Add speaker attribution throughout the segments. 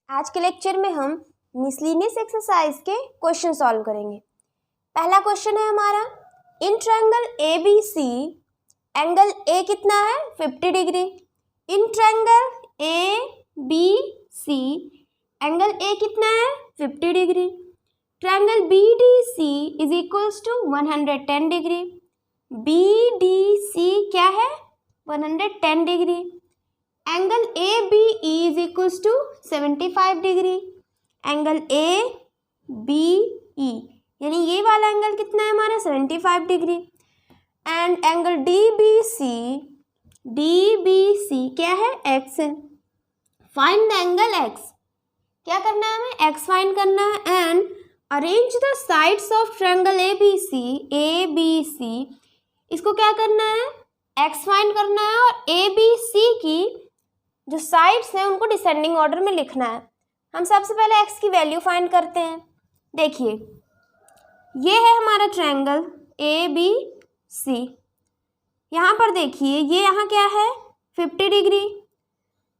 Speaker 1: आज के लेक्चर में हम मिसलिनियस एक्सरसाइज के क्वेश्चन सॉल्व करेंगे। पहला क्वेश्चन है हमारा, in triangle A B C angle A कितना है 50 degree. In triangle A B C angle A कितना है 50 degree. Triangle B D C is equals to 110 degree. B D C क्या है 110 degree. Angle A B E is equals to 75 degree. Angle A B E यानी ये वाला angle कितना है हमारा 75 degree. And angle D B C क्या है एक्स है। फाइंड द एंगल एक्स, क्या करना है हमें एक्स फाइंड करना है। And arrange the sides of triangle A B C, इसको क्या करना है एक्स फाइंड करना है और ए बी सी की जो साइड्स हैं उनको डिसेंडिंग ऑर्डर में लिखना है। हम सबसे पहले एक्स की वैल्यू फाइंड करते हैं। देखिए ये है हमारा ट्रायंगल ए बी सी। यहाँ पर देखिए ये यहाँ क्या है 50 डिग्री,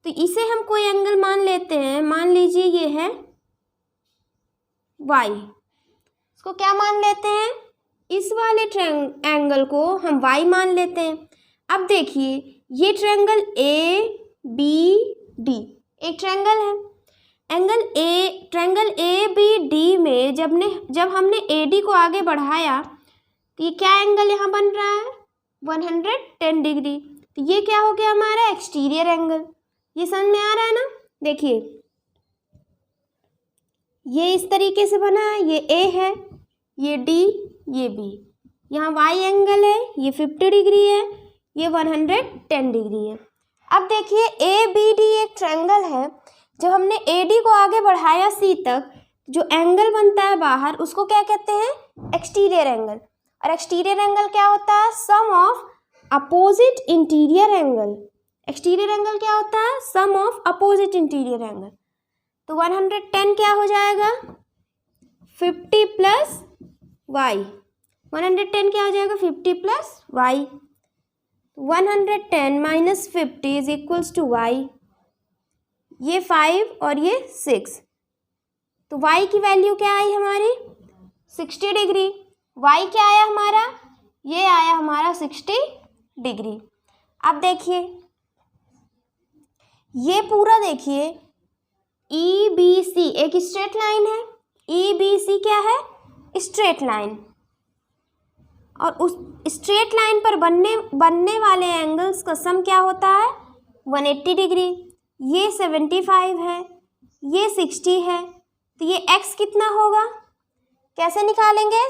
Speaker 1: तो इसे हम कोई एंगल मान लेते हैं। मान लीजिए ये है वाई, इसको क्या मान लेते हैं, इस वाले एंगल को हम वाई मान लेते हैं। अब देखिए ये ट्रायंगल ए बी डी एक ट्रायंगल है। ट्रायंगल ए बी डी में जब हमने ए डी को आगे बढ़ाया तो ये क्या एंगल यहाँ बन रहा है 110 डिग्री। तो ये क्या हो गया हमारा एक्सटीरियर एंगल। ये समझ में आ रहा है ना। देखिए ये इस तरीके से बना है, ये ए है, ये डी, ये बी। यहाँ वाई एंगल है, ये 50 डिग्री है, ये 110 डिग्री है। अब देखिए ए बी डी एक ट्रायंगल है। जब हमने ए डी को आगे बढ़ाया सी तक, जो एंगल बनता है बाहर उसको क्या कहते हैं एक्सटीरियर एंगल। और एक्सटीरियर एंगल क्या होता है sum of opposite interior angle. Exterior angle क्या होता है sum of opposite interior angle. तो 110 क्या हो जाएगा 50 प्लस वाई। 110 क्या हो जाएगा 50 plus y. 110 minus 50 is equals to y. ये 5 और ये 6, तो y की वैल्यू क्या आई हमारी 60 डिग्री। y क्या आया हमारा, ये आया हमारा 60 डिग्री। अब देखिए ये पूरा देखिए ई बी सी एक स्ट्रेट लाइन है। ई बी सी क्या है स्ट्रेट लाइन, और उस स्ट्रेट लाइन पर बनने वाले एंगल्स का सम क्या होता है 180 डिग्री। ये 75 है, ये 60 है, तो ये x कितना होगा कैसे निकालेंगे।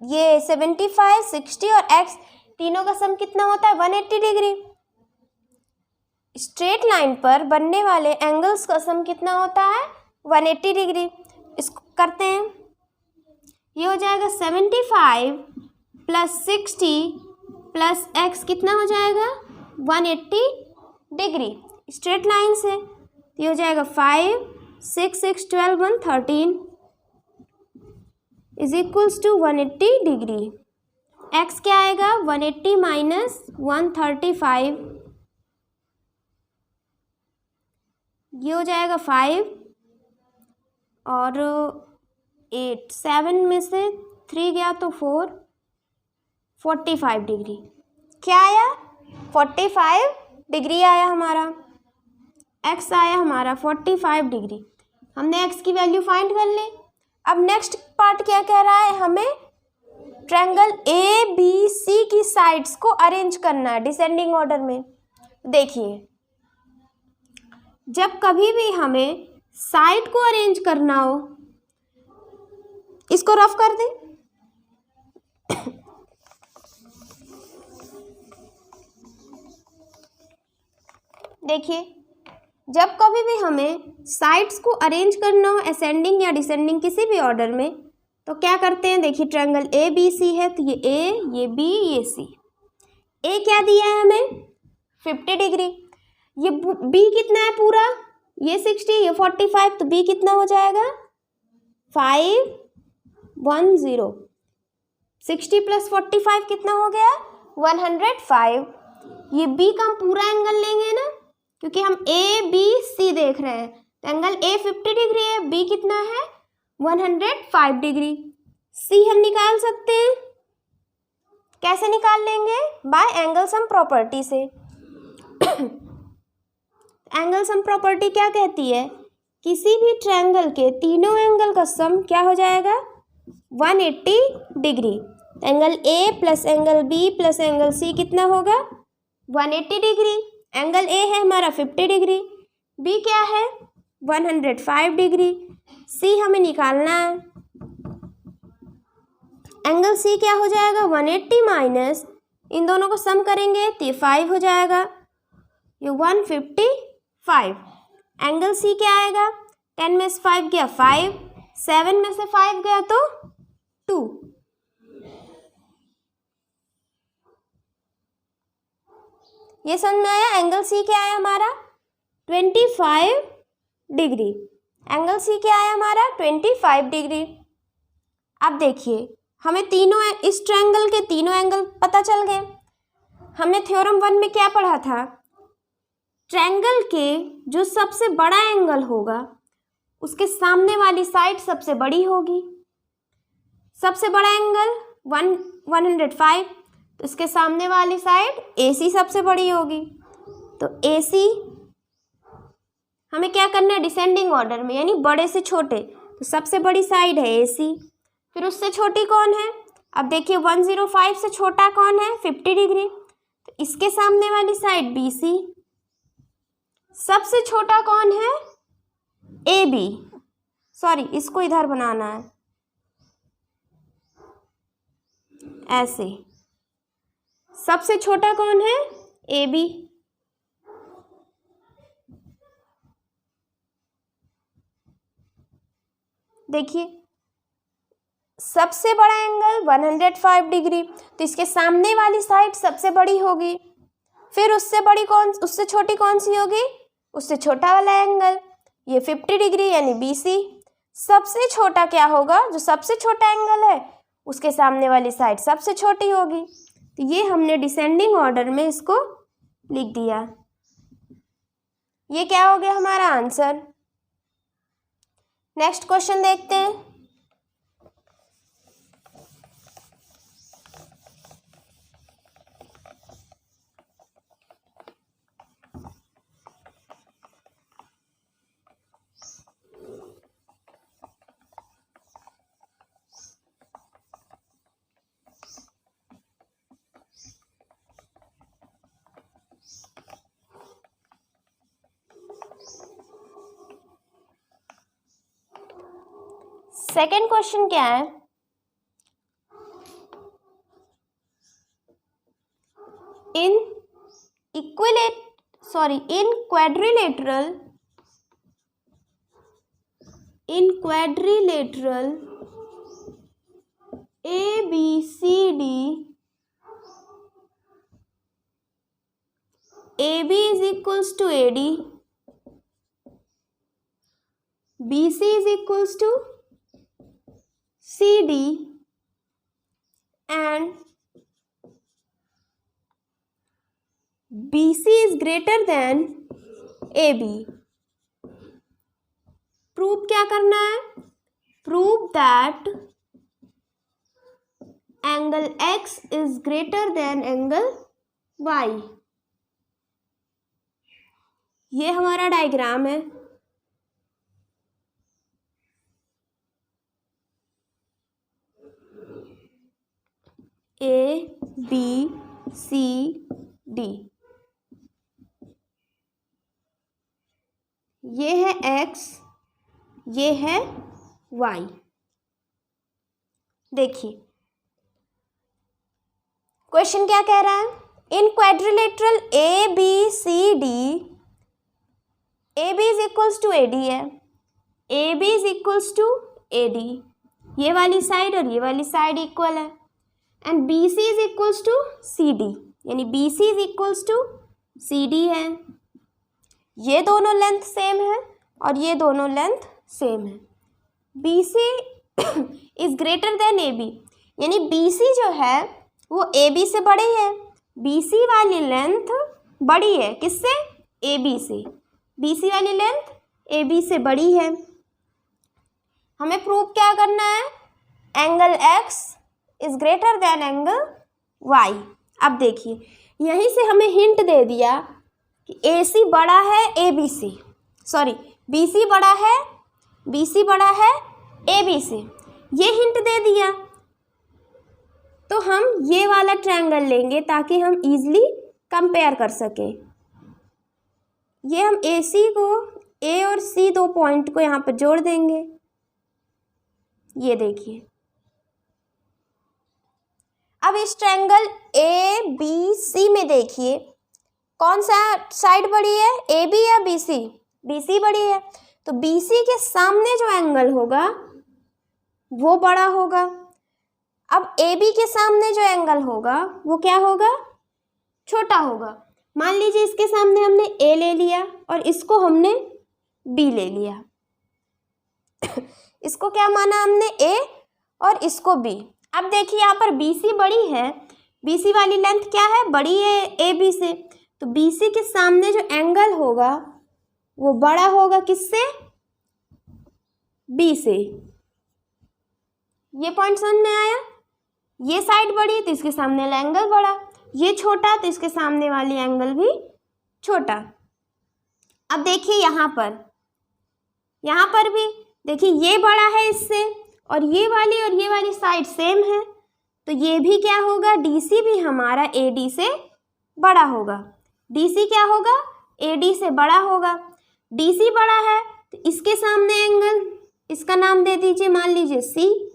Speaker 1: ये 75, 60 और x तीनों का सम कितना होता है 180 डिग्री। स्ट्रेट लाइन पर बनने वाले एंगल्स का सम कितना होता है 180 डिग्री। इसको करते हैं, ये हो जाएगा 75 प्लस 60 प्लस एक्स कितना हो जाएगा 180 डिग्री स्ट्रेट लाइन से। तो ये हो जाएगा 5, 6, 6, 12, 113 is equals to 180 degree. X क्या आएगा 180 माइनस 135, ये हो जाएगा 5 और 8, 7 में से 3 गया तो 4, 45 डिग्री। क्या आया 45 डिग्री आया हमारा। x आया हमारा 45 डिग्री। हमने x की वैल्यू फाइंड कर ली। अब नेक्स्ट पार्ट क्या कह रहा है, हमें ट्रायंगल ए बी सी की साइड्स को अरेंज करना है डिसेंडिंग ऑर्डर में। देखिए जब कभी भी हमें साइड को अरेंज करना हो, इसको रफ कर दें। देखिए जब कभी भी हमें साइड्स को अरेंज करना हो असेंडिंग या डिसेंडिंग किसी भी ऑर्डर में, तो क्या करते हैं। देखिए ट्रायंगल ए बी सी है, तो ये ए, ये बी, ये सी। ए क्या दिया है हमें 50 डिग्री। ये बी कितना है पूरा, ये 60, ये 45, तो बी कितना हो जाएगा 510। 60 प्लस 45 कितना हो गया 105। ये बी का हम पूरा एंगल लेंगे ना, क्योंकि हम ए बी सी देख रहे हैं, तो एंगल ए 50 डिग्री है, बी कितना है 105 डिग्री। सी हम निकाल सकते हैं, कैसे निकाल लेंगे, बाय एंगल सम प्रॉपर्टी से। एंगल सम प्रॉपर्टी क्या कहती है, किसी भी ट्रायंगल के तीनों एंगल का सम क्या हो जाएगा 180 degree. Angle A plus angle B plus angle C कितना होगा 180 डिग्री। एंगल ए है हमारा 50 डिग्री, बी क्या है 105 डिग्री, सी हमें निकालना है। एंगल सी क्या हो जाएगा 180 माइनस इन दोनों को सम करेंगे तो ये 5 हो जाएगा, ये 155। एंगल सी क्या आएगा 10 में से 5 गया 5, 7 में से 5 गया तो 2। ये समझ में आया। एंगल सी क्या आया हमारा 25 डिग्री। एंगल सी क्या आया हमारा 25 डिग्री। अब देखिए हमें तीनों इस ट्रायंगल के तीनों एंगल पता चल गए। हमने थ्योरम 1 में क्या पढ़ा था, ट्रायंगल के जो सबसे बड़ा एंगल होगा उसके सामने वाली साइड सबसे बड़ी होगी। सबसे बड़ा एंगल 105, तो इसके सामने वाली साइड AC सबसे बड़ी होगी। तो AC हमें क्या करना है डिसेंडिंग ऑर्डर में, यानी बड़े से छोटे। तो सबसे बड़ी साइड है AC, फिर उससे छोटी कौन है, अब देखिए 105 से छोटा कौन है 50 डिग्री, तो इसके सामने वाली साइड BC। सबसे छोटा कौन है AB, सॉरी इसको इधर बनाना है ऐसे। सबसे छोटा कौन है AB। देखिए सबसे बड़ा एंगल 105 डिग्री, तो इसके सामने वाली साइड सबसे बड़ी होगी। फिर उससे छोटी कौन सी होगी, उससे छोटा वाला एंगल ये 50 डिग्री यानी BC। सबसे छोटा क्या होगा, जो सबसे छोटा एंगल है उसके सामने वाली साइड सबसे छोटी होगी। तो ये हमने डिसेंडिंग ऑर्डर में इसको लिख दिया। ये क्या हो गया हमारा आंसर। नेक्स्ट क्वेश्चन देखते हैं। सेकेंड क्वेश्चन क्या है, इन quadrilateral ABCD, AB is equals to AD, BC is equals to CD and BC is greater than AB। Prove क्या करना है, prove that angle X is greater than angle Y। ये हमारा diagram है। ABCD, ये है X, ये है Y। देखिए क्वेश्चन क्या कह रहा है, in quadrilateral ABCD, AB is equals to AD है, AB is equals to AD, ये वाली साइड और ये वाली साइड इक्वल है, and BC is equals to CD, यानी BC is equals to CD है। ये दोनों लेंथ सेम है और ये दोनों लेंथ सेम है। BC is greater then AB, यानी BC जो है वो AB से बड़ी है। BC वाली लेंथ बड़ी है किससे, AB से। BC वाली लेंथ ए बी से बड़ी है। हमें प्रूव क्या करना है, angle x is greater than angle y. अब देखिए यहीं से हमें हिंट दे दिया कि ए सी बड़ा है A B C, sorry B C बड़ा है ए बी से, ये हिंट दे दिया। तो हम ये वाला ट्रायंगल लेंगे ताकि हम इजीली कंपेयर कर सकें। ये हम ए सी को, ए और सी दो पॉइंट को यहाँ पर जोड़ देंगे। ये देखिए अब इस ट्रायंगल ए बी सी में देखिए कौन सा साइड बड़ी है, ए बी या बी सी? बी सी बड़ी है, तो बी सी के सामने जो एंगल होगा वो बड़ा होगा। अब ए बी के सामने जो एंगल होगा वो क्या होगा, छोटा होगा। मान लीजिए इसके सामने हमने ए ले लिया और इसको हमने बी ले लिया। इसको क्या माना हमने, ए, और इसको बी। अब देखिए यहाँ पर बी सी बड़ी है, बी सी वाली लेंथ क्या है, बड़ी है ए बी से, तो बी सी के सामने जो एंगल होगा वो बड़ा होगा किससे, बी से। ये पॉइंट समझ में आया? ये साइड बड़ी तो इसके सामने वाला एंगल बड़ा, ये छोटा तो इसके सामने वाली एंगल भी छोटा। अब देखिए यहाँ पर भी देखिए ये बड़ा है इससे, और ये वाली साइड सेम है, तो ये भी क्या होगा, डीसी भी हमारा एडी से बड़ा होगा। डीसी क्या होगा, एडी से बड़ा होगा। डीसी बड़ा है तो इसके सामने एंगल, इसका नाम दे दीजिए मान लीजिए सी,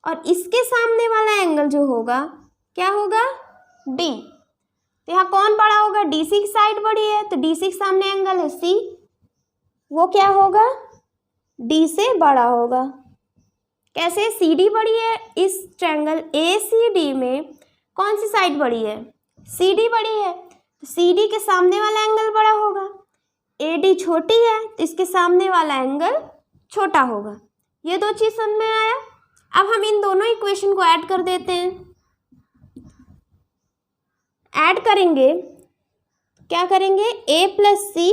Speaker 1: और इसके सामने वाला एंगल जो होगा क्या होगा, डी। तो यहाँ कौन बड़ा होगा, डीसी की साइड बड़ी है तो डीसी के सामने एंगल है सी, वो क्या होगा, डी से बड़ा होगा। कैसे, सी डी बड़ी है, इस ट्रायंगल ए सी डी में कौन सी साइड बड़ी है, सी डी बड़ी है, तो सी डी के सामने वाला एंगल बड़ा होगा। ए डी छोटी है तो इसके सामने वाला एंगल छोटा होगा। ये दो चीज़ समझ में आया? अब हम इन दोनों इक्वेशन को ऐड कर देते हैं। ऐड करेंगे, क्या करेंगे, ए प्लस सी,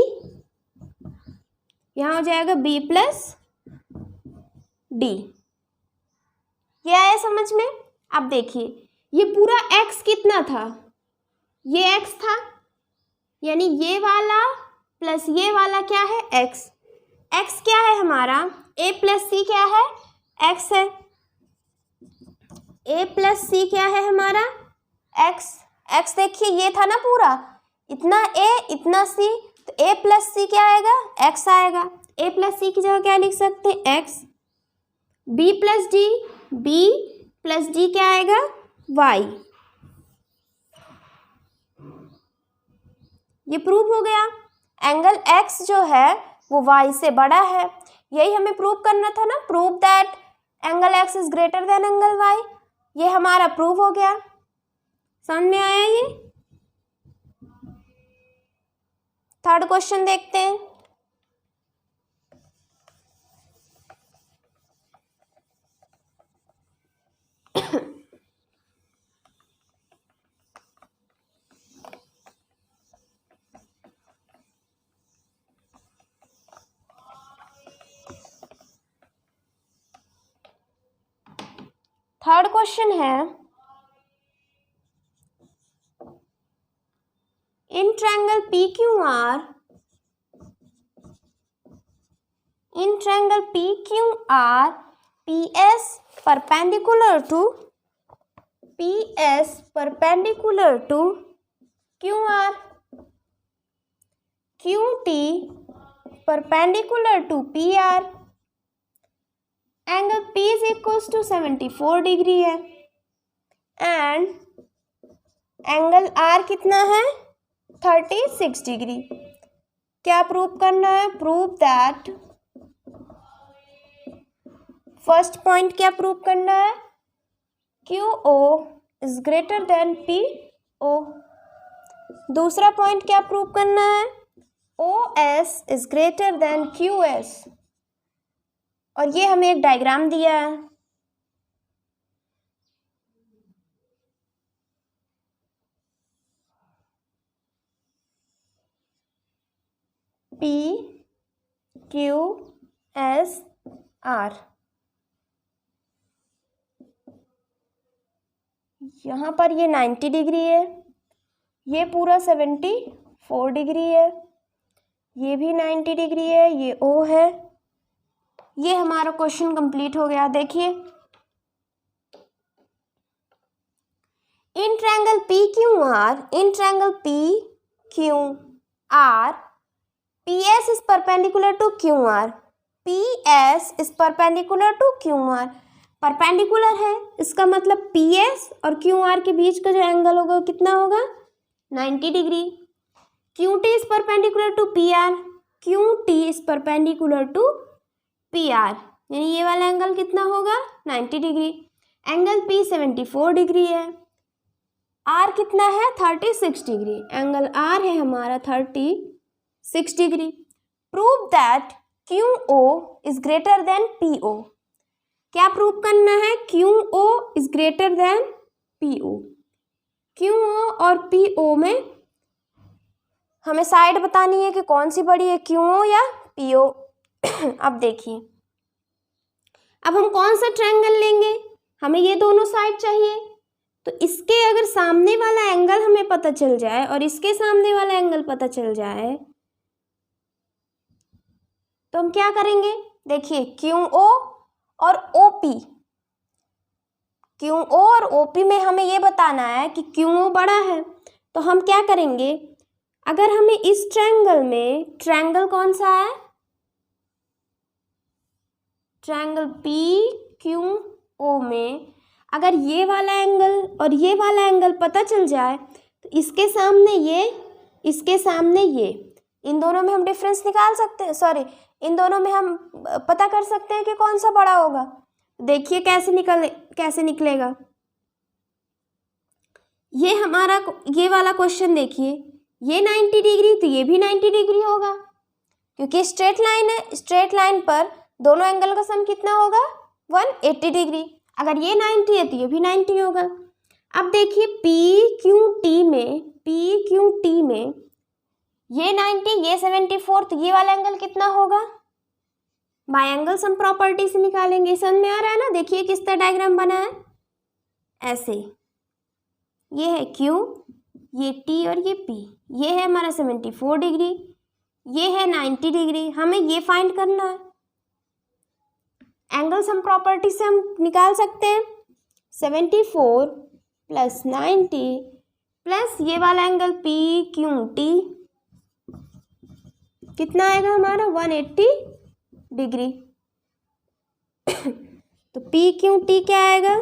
Speaker 1: यहाँ हो जाएगा बी प्लस डी। ये आया समझ में? अब देखिए ये पूरा x कितना था, ये x था, यानी ये वाला प्लस ये वाला क्या है, x। x क्या है हमारा, a प्लस सी क्या है, x है। a प्लस सी क्या है हमारा, x। x देखिए ये था ना पूरा, इतना a इतना c, तो a प्लस सी क्या आएगा, x आएगा। a प्लस सी की जगह क्या लिख सकते हैं, x। b plus D, b plus D क्या आएगा, y। ये प्रूव हो गया, एंगल x जो है वो y से बड़ा है। यही हमें प्रूव करना था ना, prove that angle x is greater than angle y। ये हमारा प्रूव हो गया। समझ में आया? ये थर्ड क्वेश्चन देखते हैं। थर्ड क्वेश्चन है, in triangle PQR, PS perpendicular to QR, QT perpendicular to PR, angle P is equals to 74 degree है, एंड एंगल R कितना है, 36 डिग्री। क्या प्रूव करना है, प्रूव दैट, फर्स्ट पॉइंट क्या प्रूव करना है, QO is greater then PO। दूसरा पॉइंट क्या प्रूव करना है, OS is greater then QS। और ये हमें एक डायग्राम दिया है, P क्यू एस आर। यहाँ पर ये 90 डिग्री है, ये पूरा 74 डिग्री है, ये भी 90 डिग्री है, ये ओ है। ये हमारा क्वेश्चन कंप्लीट हो गया। देखिए, in triangle P Q R P S is perpendicular to Q R, P S is perpendicular to Q R. Perpendicular है, इसका मतलब पी एस और क्यू आर के बीच का जो एंगल होगा वो कितना होगा, 90 degree. Q T is perpendicular to P R, Q T is perpendicular to P R, यानी ये वाला एंगल कितना होगा, 90 डिग्री। एंगल पी 74 डिग्री है, आर कितना है, 36 डिग्री। एंगल आर है हमारा 36 degree. Prove that Q O is greater than P O. क्या प्रूव करना है, Q O is greater than P O. Q O और पी ओ में हमें साइड बतानी है कि कौन सी बड़ी है, क्यू ओ या पी ओ। अब देखिए, अब हम कौन सा ट्रायंगल लेंगे, हमें ये दोनों साइड चाहिए। तो इसके अगर सामने वाला एंगल हमें पता चल जाए और इसके सामने वाला एंगल पता चल जाए तो हम क्या करेंगे, देखिए क्यू ओ और ओ पी, क्यू ओ और ओ पी में हमें ये बताना है कि क्यू ओ बड़ा है। तो हम क्या करेंगे, अगर हमें इस ट्रायंगल में, ट्रायंगल कौन सा है, ट्रायंगल पी क्यू ओ में अगर ये वाला एंगल और ये वाला एंगल पता चल जाए तो इसके सामने ये, इसके सामने ये, इन दोनों में हम डिफरेंस निकाल सकते हैं, सॉरी इन दोनों में हम पता कर सकते हैं कि कौन सा बड़ा होगा। देखिए कैसे निकलेगा। ये हमारा ये वाला क्वेश्चन देखिए, ये 90 डिग्री तो ये भी 90 डिग्री होगा, क्योंकि स्ट्रेट लाइन है, स्ट्रेट लाइन पर दोनों एंगल का सम कितना होगा, 180 डिग्री। अगर ये 90 है तो ये भी 90 होगा। अब देखिए पी क्यू टी में ये 90, ये 74, तो ये वाला एंगल कितना होगा, बाय एंगल सम प्रॉपर्टी से निकालेंगे। समझ में आ रहा है ना। देखिए किस तरह डायग्राम बना है, ऐसे, ये है क्यू, ये टी और ये पी, ये है हमारा 74 डिग्री, ये है 90 डिग्री। हमें ये फाइंड करना है। एंगल सम प्रॉपर्टी से हम निकाल सकते हैं 74 प्लस 90 प्लस ये वाला एंगल पी क्यू टी, कितना आएगा हमारा, 180 डिग्री। तो पी क्यू टी क्या आएगा,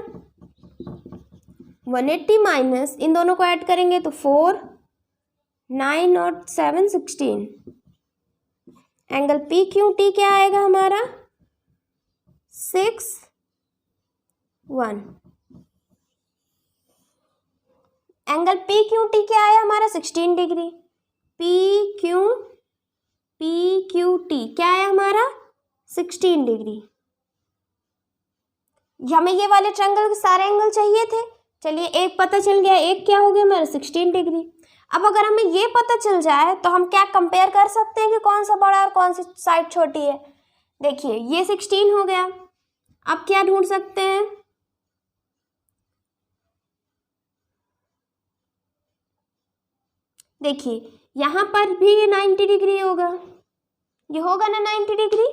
Speaker 1: 180 माइनस इन दोनों को ऐड करेंगे तो 4, 9 और 7 16। एंगल पी क्यू टी क्या आएगा हमारा, 6 1। एंगल पी क्यू टी क्या आया हमारा, 16 डिग्री। पी क्यू टी क्या आया हमारा, 16 डिग्री। हमें ये वाले ट्रायंगल के सारे एंगल चाहिए थे। चलिए एक पता चल गया, एक क्या हो गया हमारा, 16 डिग्री। अब अगर हमें ये पता चल जाए तो हम क्या कंपेयर कर सकते हैं कि कौन सा बड़ा और कौन सी साइड छोटी है। देखिए ये 16 हो गया। अब क्या ढूंढ सकते हैं, देखिए यहाँ पर भी ये 90 डिग्री होगा, ये होगा ना 90 डिग्री,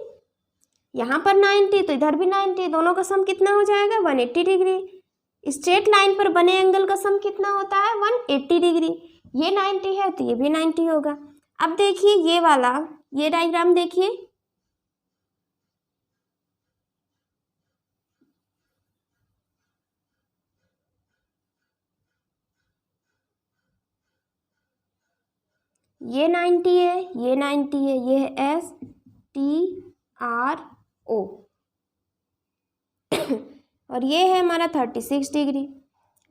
Speaker 1: यहाँ पर 90 तो इधर भी 90, दोनों का सम कितना हो जाएगा, 180 डिग्री। स्ट्रेट लाइन पर बने एंगल का सम कितना होता है, 180 डिग्री। ये 90 है तो ये भी 90 होगा। अब देखिए ये वाला, ये डायग्राम देखिए, ये 90 है, ये 90 है, ये है एस टी आर ओ और ये है हमारा 36 डिग्री।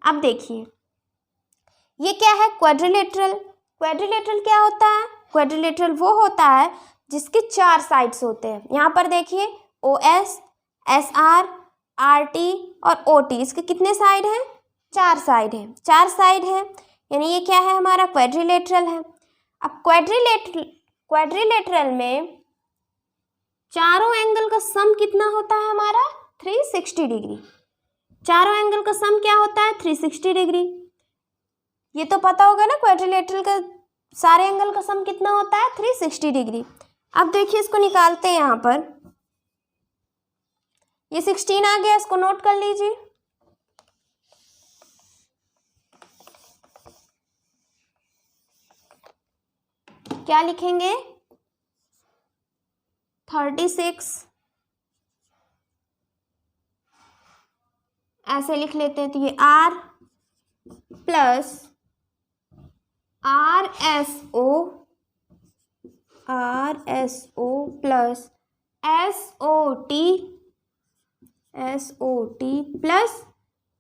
Speaker 1: अब देखिए ये क्या है, क्वाड्रिलेटरल। क्वाड्रिलेटरल क्या होता है, क्वाड्रिलेटरल वो होता है जिसके 4 साइड्स होते हैं। यहाँ पर देखिए O S, S R, R T और ओ टी, इसके कितने साइड हैं, 4 साइड हैं, 4 साइड हैं, यानी ये क्या है हमारा, क्वाड्रिलेटरल है। अब क्वाड्रिलेटरल में चारों एंगल का सम कितना होता है हमारा 360 डिग्री। चारों एंगल का सम क्या होता है 360 डिग्री। ये तो पता होगा ना, क्वाड्रिलेटरल का सारे एंगल का सम कितना होता है 360 डिग्री। अब देखिए इसको निकालते हैं। यहाँ पर ये 16 आ गया, इसको नोट कर लीजिए। क्या लिखेंगे 36 ऐसे लिख लेते हैं। तो ये R plus RSO plus SOT plus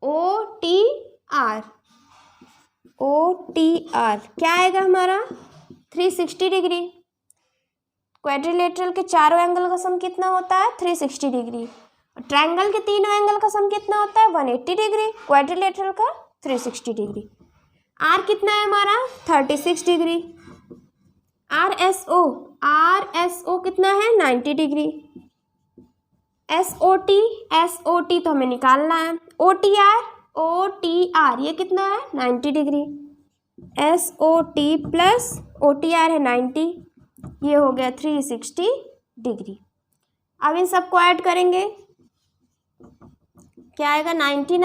Speaker 1: OTR क्या आएगा हमारा 360 डिग्री। क्वाड्रिलेटरल के चारों एंगल का सम कितना होता है 360 डिग्री। ट्रायंगल के तीनों एंगल का सम कितना होता है 180 डिग्री। क्वाड्रिलेटरल का 360 डिग्री। R कितना है हमारा 36 डिग्री। RSO कितना है 90 डिग्री। SOT तो हमें निकालना है। OTR ये कितना है 90 डिग्री। SOT प्लस OTR है 90, ये हो गया 360 डिग्री। अब इन सबको ऐड करेंगे, क्या आएगा 90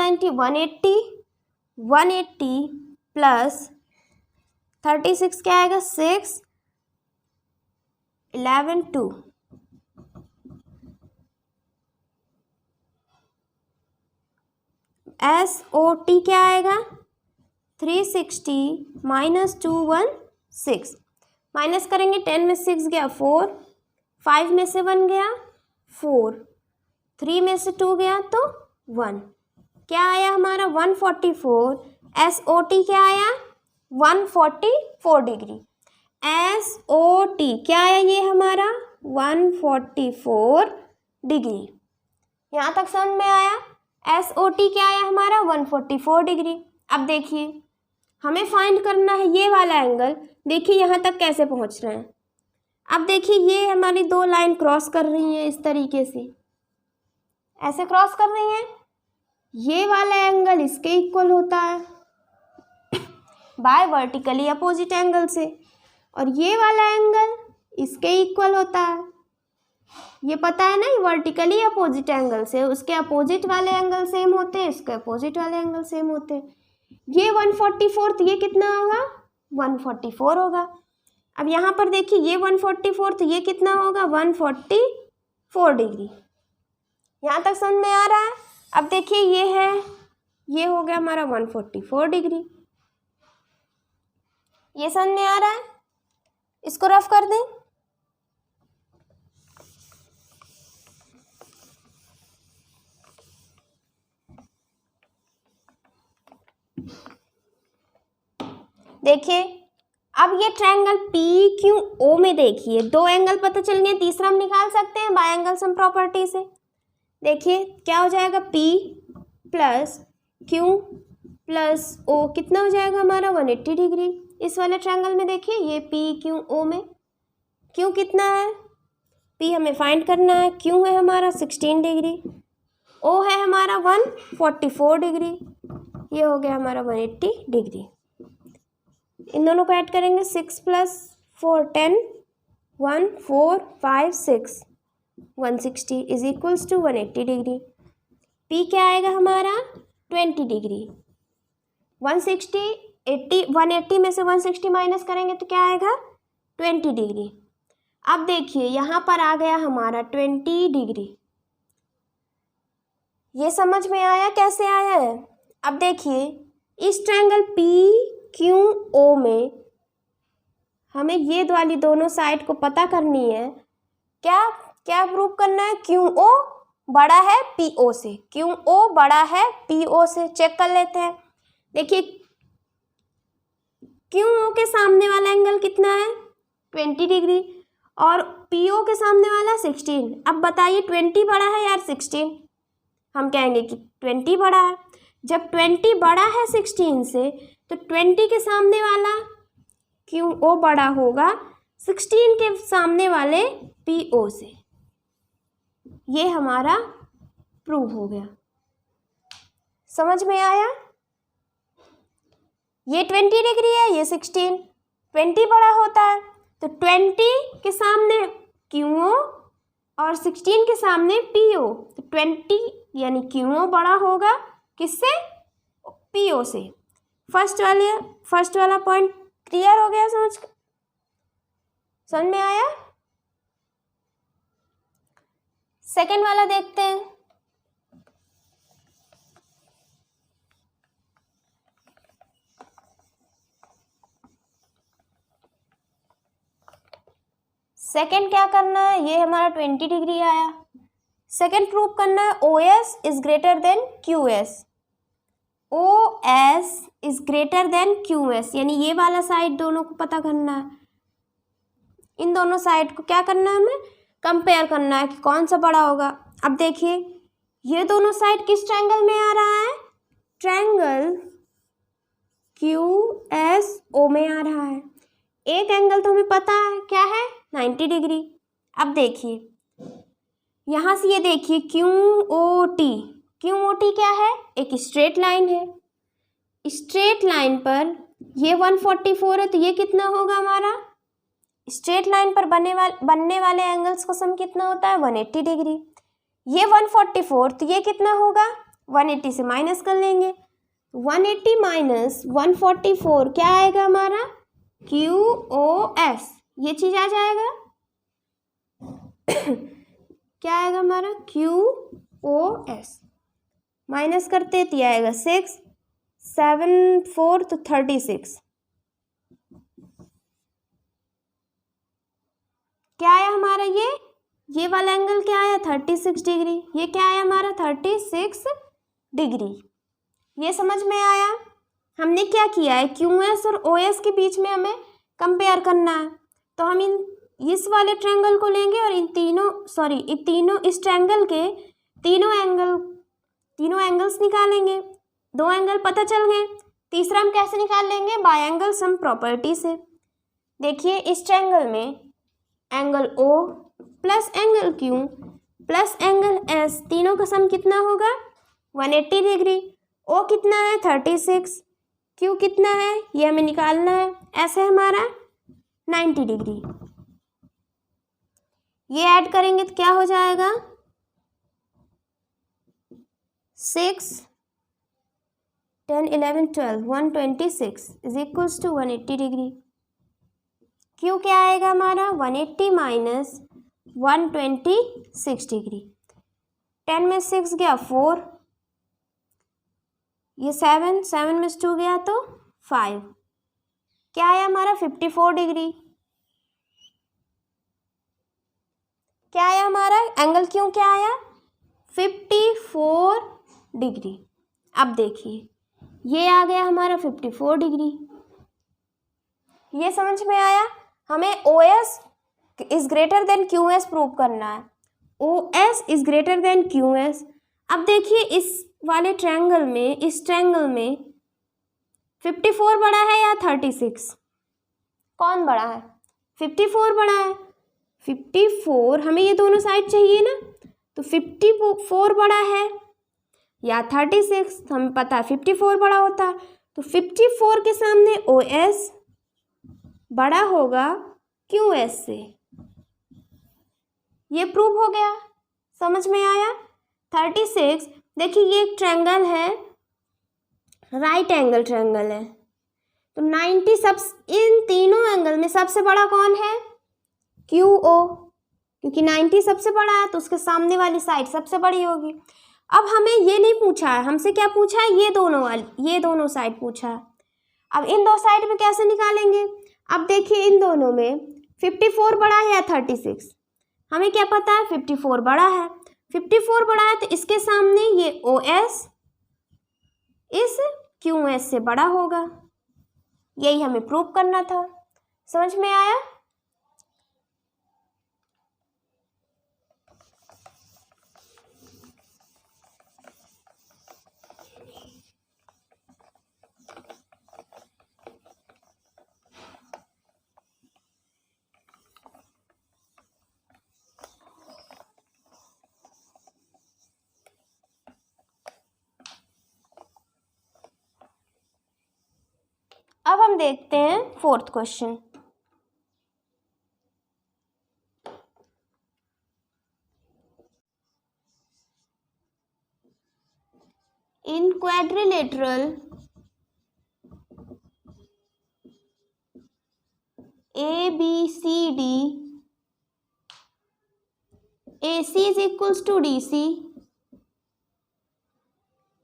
Speaker 1: 180 प्लस 36 क्या आएगा 6 11 2 SOT क्या आएगा 360 माइनस 216 माइनस करेंगे 10 में 6 गया 4, 5 में से 1 गया 4, 3 में से 2 गया तो 1, क्या आया हमारा 144। SOT क्या आया 144 डिग्री। SOT क्या आया ये हमारा 144 डिग्री। यहाँ तक समझ में आया। SOT क्या आया हमारा 144 डिग्री। अब देखिए हमें फाइंड करना है ये वाला एंगल। देखिए यहाँ तक कैसे पहुँच रहे हैं। अब देखिए ये हमारी दो लाइन क्रॉस कर रही हैं, इस तरीके से ऐसे क्रॉस कर रही हैं। ये वाला एंगल इसके इक्वल होता है बाय वर्टिकली अपोजिट एंगल से, और ये वाला एंगल इसके इक्वल होता है। ये पता है ना, ये वर्टिकली अपोजिट एंगल से उसके अपोजिट वाले एंगल सेम होते हैं, इसके अपोजिट वाले एंगल सेम होते हैं। ये 144 तो ये कितना होगा 144 होगा। अब यहाँ पर देखिए ये 144 तो ये कितना होगा 144 डिग्री। यहाँ तक समझ में आ रहा है। अब देखिए ये है, ये हो गया हमारा 144 डिग्री। ये समझ में आ रहा है। इसको रफ कर दें। देखिए अब ये ट्रायंगल PQO में देखिए दो एंगल पता चल गए, तीसरा हम निकाल सकते हैं बाय एंगल सम प्रॉपर्टी से। देखिए क्या हो जाएगा P plus Q plus O कितना हो जाएगा हमारा 180 डिग्री। इस वाले ट्रायंगल में देखिए ये PQO में Q कितना है, P हमें फाइंड करना है, Q है हमारा 16 डिग्री, O है हमारा 144 डिग्री, ये हो गया हमारा 180 डिग्री। इन दोनों को ऐड करेंगे 6 प्लस 4 10 1 4 5 6 160 is equals to 180 degree. P क्या आएगा हमारा 20 डिग्री। 180 में से 160 माइनस करेंगे तो क्या आएगा 20 डिग्री। अब देखिए यहाँ पर आ गया हमारा 20 डिग्री। ये समझ में आया कैसे आया है। अब देखिए इस ट्रायंगल PQO में हमें ये वाली दोनों साइड को पता करनी है। क्या क्या प्रूव करना है, QO बड़ा है PO से, QO बड़ा है PO से। चेक कर लेते हैं। देखिए QO के सामने वाला एंगल कितना है 20 डिग्री और PO के सामने वाला 16। अब बताइए 20 बड़ा है यार 16, हम कहेंगे कि 20 बड़ा है। जब 20 बड़ा है 16 से तो 20 के सामने वाला QO बड़ा होगा 16 के सामने वाले PO से। ये हमारा प्रूव हो गया। समझ में आया? ये 20 डिग्री है, ये 16, 20 बड़ा होता है तो 20 के सामने QO और 16 के सामने PO, तो 20 यानी QO बड़ा होगा किससे? PO से। फर्स्ट वाला पॉइंट क्लियर हो गया? समझ में आया? सेकंड वाला देखते हैं। सेकंड क्या करना है? ये हमारा 20 डिग्री आया। सेकंड प्रूव करना है OS is greater then QS। OS is greater then QS, यानी ये वाला साइड दोनों को पता करना है। इन दोनों साइड को क्या करना है? हमें कंपेयर करना है कि कौन सा बड़ा होगा। अब देखिए ये दोनों साइड किस ट्रायंगल में आ रहा है? ट्रायंगल QSO में आ रहा है। एक एंगल तो हमें पता है क्या है? 90 डिग्री। अब देखिए यहाँ से ये देखिए QOT। QOT क्या है? एक स्ट्रेट लाइन है। स्ट्रेट लाइन पर ये 144 है तो ये कितना होगा हमारा? स्ट्रेट लाइन पर बनने वाले एंगल्स का सम कितना होता है? 180 डिग्री। ये 144 तो ये कितना होगा? 180 से माइनस कर लेंगे। 180 माइनस 144 क्या आएगा हमारा? QOS। ये चीज आ जाएगा क्या आएगा हमारा? QOS। माइनस करते तो आएगा 6, 7 4 तो 36। क्या आया हमारा? ये वाला एंगल क्या आया? 36 डिग्री। ये क्या आया हमारा? 36 डिग्री। ये समझ में आया? हमने क्या किया है? QS और OS के बीच में हमें कंपेयर करना है, तो हम इस वाले ट्रायंगल को लेंगे और इस ट्रायंगल के तीनों एंगल्स निकालेंगे। 2 एंगल पता चल गए, तीसरा हम कैसे निकाल लेंगे? बाय एंगल सम प्रॉपर्टी से। देखिए इस ट्रायंगल में angle O plus angle Q plus angle S, तीनों का सम कितना होगा? 180 डिग्री। O कितना है? 36। Q कितना है? ये हमें निकालना है। S है हमारा 90 डिग्री। ये ऐड करेंगे तो क्या हो जाएगा? 6 10 11 12 126 is equals to 180 degree. Q क्या आएगा हमारा? 180 माइनस 126 डिग्री। 10 में 6 गया 4, ये 7 में 2 गया तो 5। क्या आया हमारा? 54 डिग्री। क्या आया हमारा? एंगल क्यों क्या आया? 54 डिग्री। अब देखिए ये आ गया हमारा 54 डिग्री। ये समझ में आया? हमें OS is greater then QS prove करना है। OS is greater then QS। अब देखिए इस वाले ट्रायंगल में, इस ट्रायंगल में 54 बड़ा है या 36? कौन बड़ा है? 54 बड़ा है। 54 हमें ये दोनों साइड चाहिए ना, तो 54 बड़ा है या 36? तो हमें पता है 54 बड़ा होता है, तो 54 के सामने OS बड़ा होगा QS से। ये प्रूव हो गया। समझ में आया? 36 देखिए ये एक ट्रायंगल है, राइट एंगल ट्रायंगल है, तो 90 इन तीनों एंगल में सबसे बड़ा कौन है? QO, क्योंकि 90 सबसे बड़ा है तो उसके सामने वाली साइड सबसे बड़ी होगी। अब हमें ये नहीं पूछा है, हमसे क्या पूछा है? ये दोनों साइड पूछा है। अब इन दो साइड में कैसे निकालेंगे? अब देखिए इन दोनों में 54 बड़ा है या 36? हमें क्या पता है? 54 बड़ा है। 54 बड़ा है तो इसके सामने ये OS इस QS से बड़ा होगा। यही हमें प्रूव करना था। समझ में आया? अब हम देखते हैं fourth question. In quadrilateral ABCD AC is equals to DC,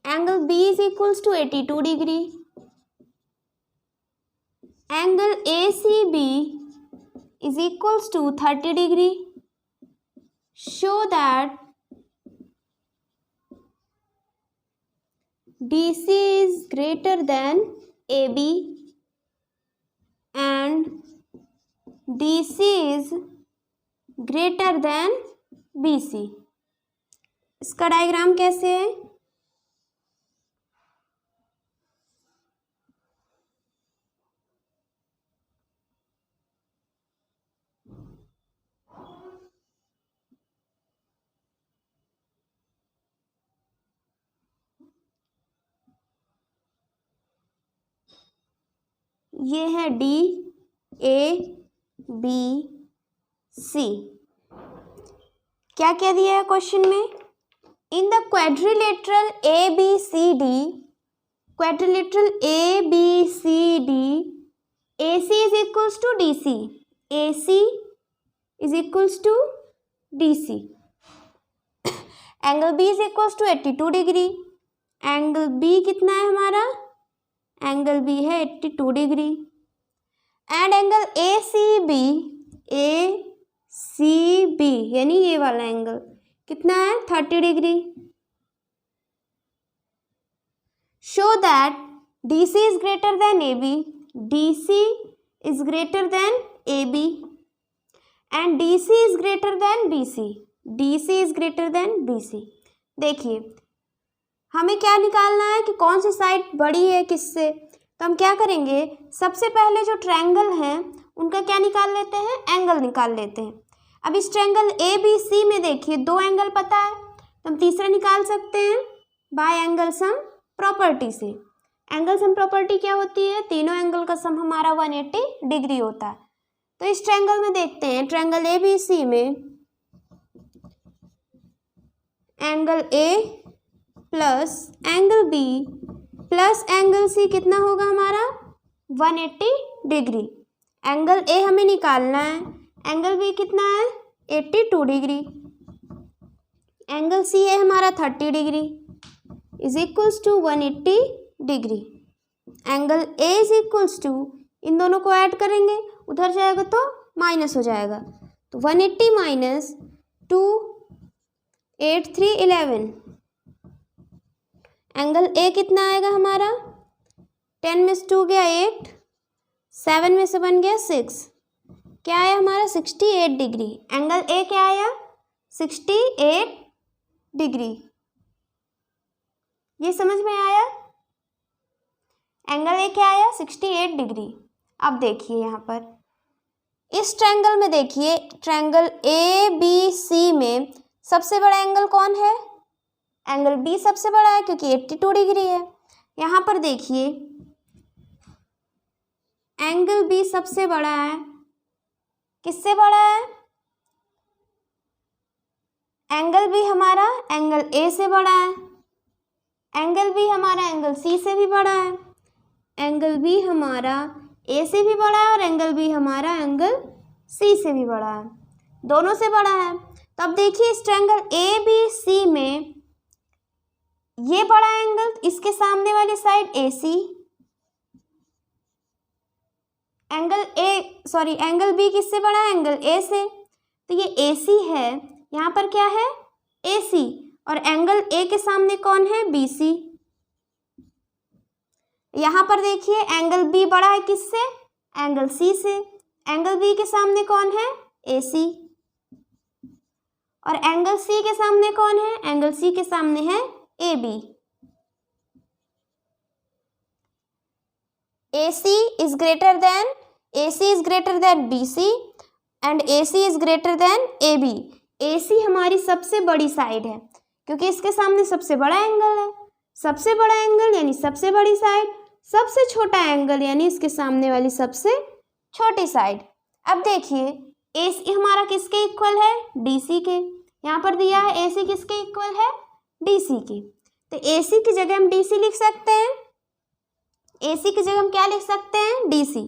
Speaker 1: angle B is equals to 82 degree, angle ACB is equals to 30 degree. Show that DC is greater than AB and DC is greater than BC. इसका diagram कैसे है? ये है D A B C। क्या क्या दिया है question में? In the quadrilateral ABCD, quadrilateral ABCD, AC is equals to DC, AC is equals to DC, angle B is equals to 82 degree, angle B कितना है हमारा? एंगल B है 82 degree, and angle ACB यानी ये वाला angle कितना है? 30 degree. Show that DC is greater than AB, DC is greater than AB and DC is greater than BC, DC is greater than BC। देखिए हमें क्या निकालना है कि कौन सी साइड बड़ी है किससे। तो हम क्या करेंगे, सबसे पहले जो ट्रायंगल हैं उनका क्या निकाल लेते हैं? एंगल निकाल लेते हैं। अब इस ट्रायंगल ABC में देखिए दो एंगल पता है, तो हम तीसरा निकाल सकते हैं बाय एंगल सम प्रॉपर्टी से। एंगल सम प्रॉपर्टी क्या होती है? तीनों एंगल का सम हमारा 180 डिग्री होता है। तो इस ट्रायंगल में देखते हैं, ट्रायंगल ABC में angle A plus angle B plus angle C कितना होगा हमारा? 180 डिग्री। एंगल A हमें निकालना है, एंगल B कितना है? 82 डिग्री, एंगल C है हमारा 30 degree is equals to 180 degree. Angle A is equals to, इन दोनों को ऐड करेंगे, उधर जाएगा तो माइनस हो जाएगा, तो 180 माइनस 2 8 3 11, एंगल A कितना आएगा हमारा? 10 में से 2 गया 8, 7 में से 1 गया 6, क्या आया हमारा? 68 डिग्री। एंगल A क्या आया? 68 डिग्री। ये समझ में आया? एंगल A क्या आया? 68 डिग्री। अब देखिए यहाँ पर इस ट्रायंगल में देखिए, ट्रायंगल ABC में सबसे बड़ा एंगल कौन है? एंगल B सबसे बड़ा है क्योंकि 82 डिग्री है। यहाँ पर देखिए एंगल B सबसे बड़ा है, किससे बड़ा है? एंगल B हमारा एंगल A से बड़ा है, एंगल B हमारा एंगल C से भी बड़ा है, एंगल B हमारा A से भी बड़ा है और एंगल B हमारा एंगल C से भी बड़ा है, दोनों से बड़ा है। तो अब देखिए इस ट्रायंगल ABC में ये बड़ा एंगल, इसके सामने वाली साइड AC, एंगल B किससे बड़ा है? एंगल A से, तो ये AC है, यहाँ पर क्या है? AC, और एंगल A के सामने कौन है? BC। यहाँ पर देखिए एंगल B बड़ा है किससे? एंगल C से, एंगल B के सामने कौन है? AC, और एंगल C के सामने कौन है? एंगल C के सामने है AB। AC is greater than BC and AC is greater than AB। AC हमारी सबसे बड़ी साइड है क्योंकि इसके सामने सबसे बड़ा एंगल है, सबसे बड़ा एंगल यानी सबसे बड़ी साइड, सबसे छोटा एंगल यानी इसके सामने वाली सबसे छोटी साइड। अब देखिए AC हमारा किसके इक्वल है, DC के। यहाँ पर दिया है AC किसके इक्वल है, DC के। तो AC की जगह हम DC लिख सकते हैं, AC की जगह हम क्या लिख सकते हैं, DC।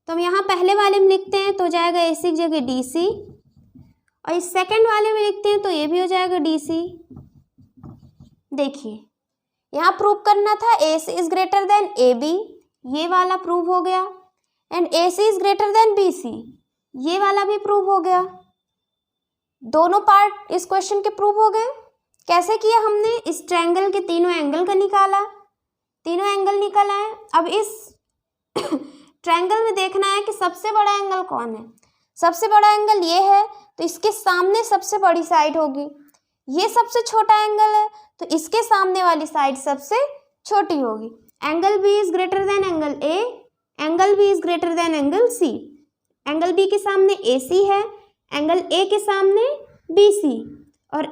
Speaker 1: तो हम यहाँ पहले वाले में लिखते हैं तो हो जाएगा AC की जगह DC, और इस सेकंड वाले में लिखते हैं तो ये भी हो जाएगा DC। देखिए यहाँ प्रूव करना था AC is greater then AB, ये वाला प्रूव हो गया, and AC is greater then BC, ये वाला भी प्रूव हो गया। दोनों पार्ट इस क्वेश्चन के प्रूव हो गए। कैसे किया हमने, इस ट्रायंगल के तीनों एंगल का निकाला, तीनों एंगल निकल आए। अब इस ट्रायंगल में देखना है कि सबसे बड़ा एंगल कौन है। सबसे बड़ा एंगल ये है तो इसके सामने सबसे बड़ी साइड होगी। ये सबसे छोटा एंगल है तो इसके सामने वाली साइड सबसे छोटी होगी। Angle B is greater than angle A, angle B is greater than angle C। Angle B के सामने AC है, एंगल A के सामने BC, और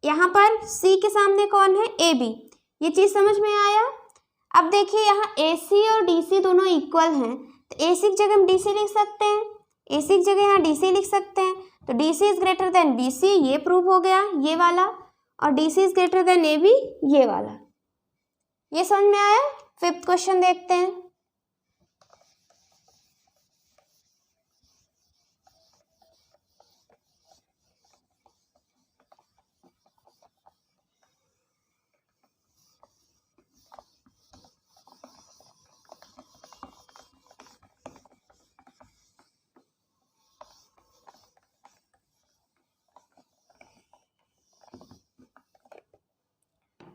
Speaker 1: यहाँ पर C के सामने कौन है, AB। ये चीज़ समझ में आया। अब देखिए यहाँ AC और DC दोनों इक्वल हैं तो AC की जगह हम DC लिख सकते हैं, AC की जगह यहाँ DC लिख सकते हैं। तो DC is greater then BC, ये प्रूव हो गया, ये वाला, और DC is greater then AB, ये वाला। ये समझ में आया। फिफ्थ क्वेश्चन देखते हैं।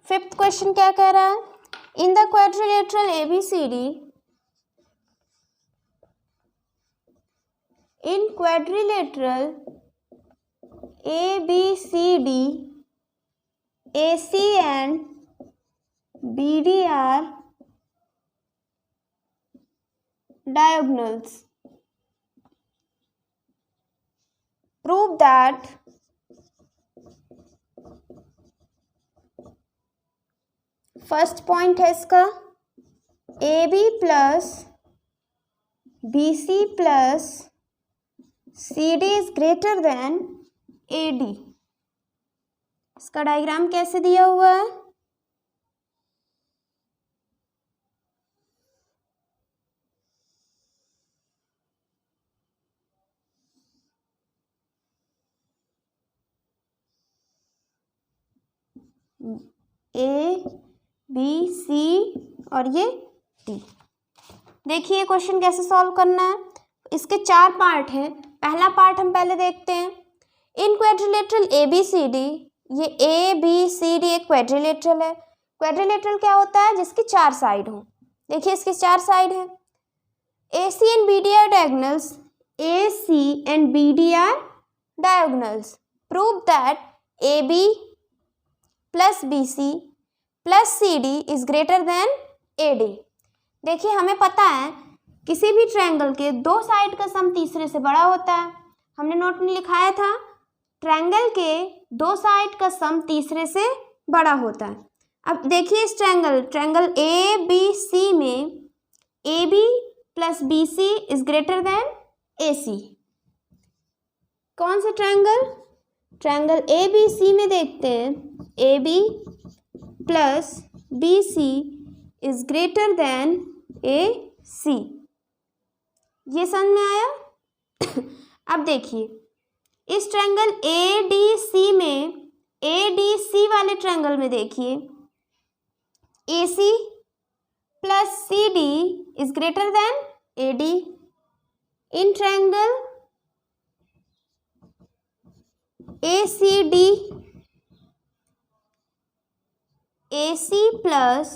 Speaker 1: फिफ्थ क्वेश्चन क्या कह रहा है, in the quadrilateral ABCD, in quadrilateral ABCD, AC and BD are diagonals. Prove that first point है इसका AB plus BC plus CD is greater then AD। इसका डायग्राम कैसे दिया हुआ है, A B C और ये D। देखिए क्वेश्चन कैसे सॉल्व करना है। इसके चार पार्ट हैं। पहला पार्ट हम पहले देखते हैं। इन क्वाड्रिलेटरल ABCD, ये ABCD एक क्वाड्रिलेटरल है। क्वाड्रिलेटरल क्या होता है, जिसकी चार साइड हो। देखिए इसकी चार साइड है। AC and BD are diagonals, AC and BD are diagonals. Prove that AB plus BC plus CD is greater then AD। देखिए हमें पता है किसी भी ट्रायंगल के दो साइड का सम तीसरे से बड़ा होता है। हमने नोट में लिखाया था ट्रायंगल के दो साइड का सम तीसरे से बड़ा होता है। अब देखिए इस ट्रायंगल ABC में AB plus BC is greater then AC। कौन सा ट्रायंगल ABC में देखते हैं AB plus BC is greater then AC। ये समझ में आया। अब देखिए इस ट्रायंगल ADC में, ADC वाले ट्रायंगल में देखिए AC plus CD is greater then AD। In triangle ACD, AC plus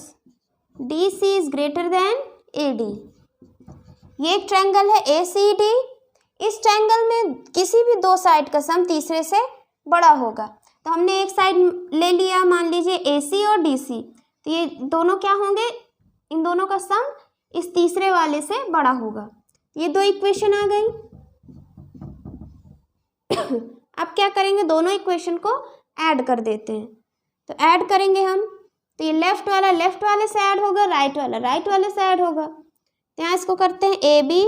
Speaker 1: DC is greater then AD। ये एक ट्रायंगल है ACD। इस ट्रायंगल में किसी भी दो साइड का सम तीसरे से बड़ा होगा। तो हमने एक साइड ले लिया, मान लीजिए AC और DC, तो ये दोनों क्या होंगे, इन दोनों का सम इस तीसरे वाले से बड़ा होगा। ये दो इक्वेशन आ गई। अब क्या करेंगे, दोनों इक्वेशन को ऐड कर देते हैं। तो ऐड करेंगे हम तो ये लेफ्ट वाले से ऐड होगा, राइट वाले से ऐड होगा। तो यहाँ इसको करते हैं A B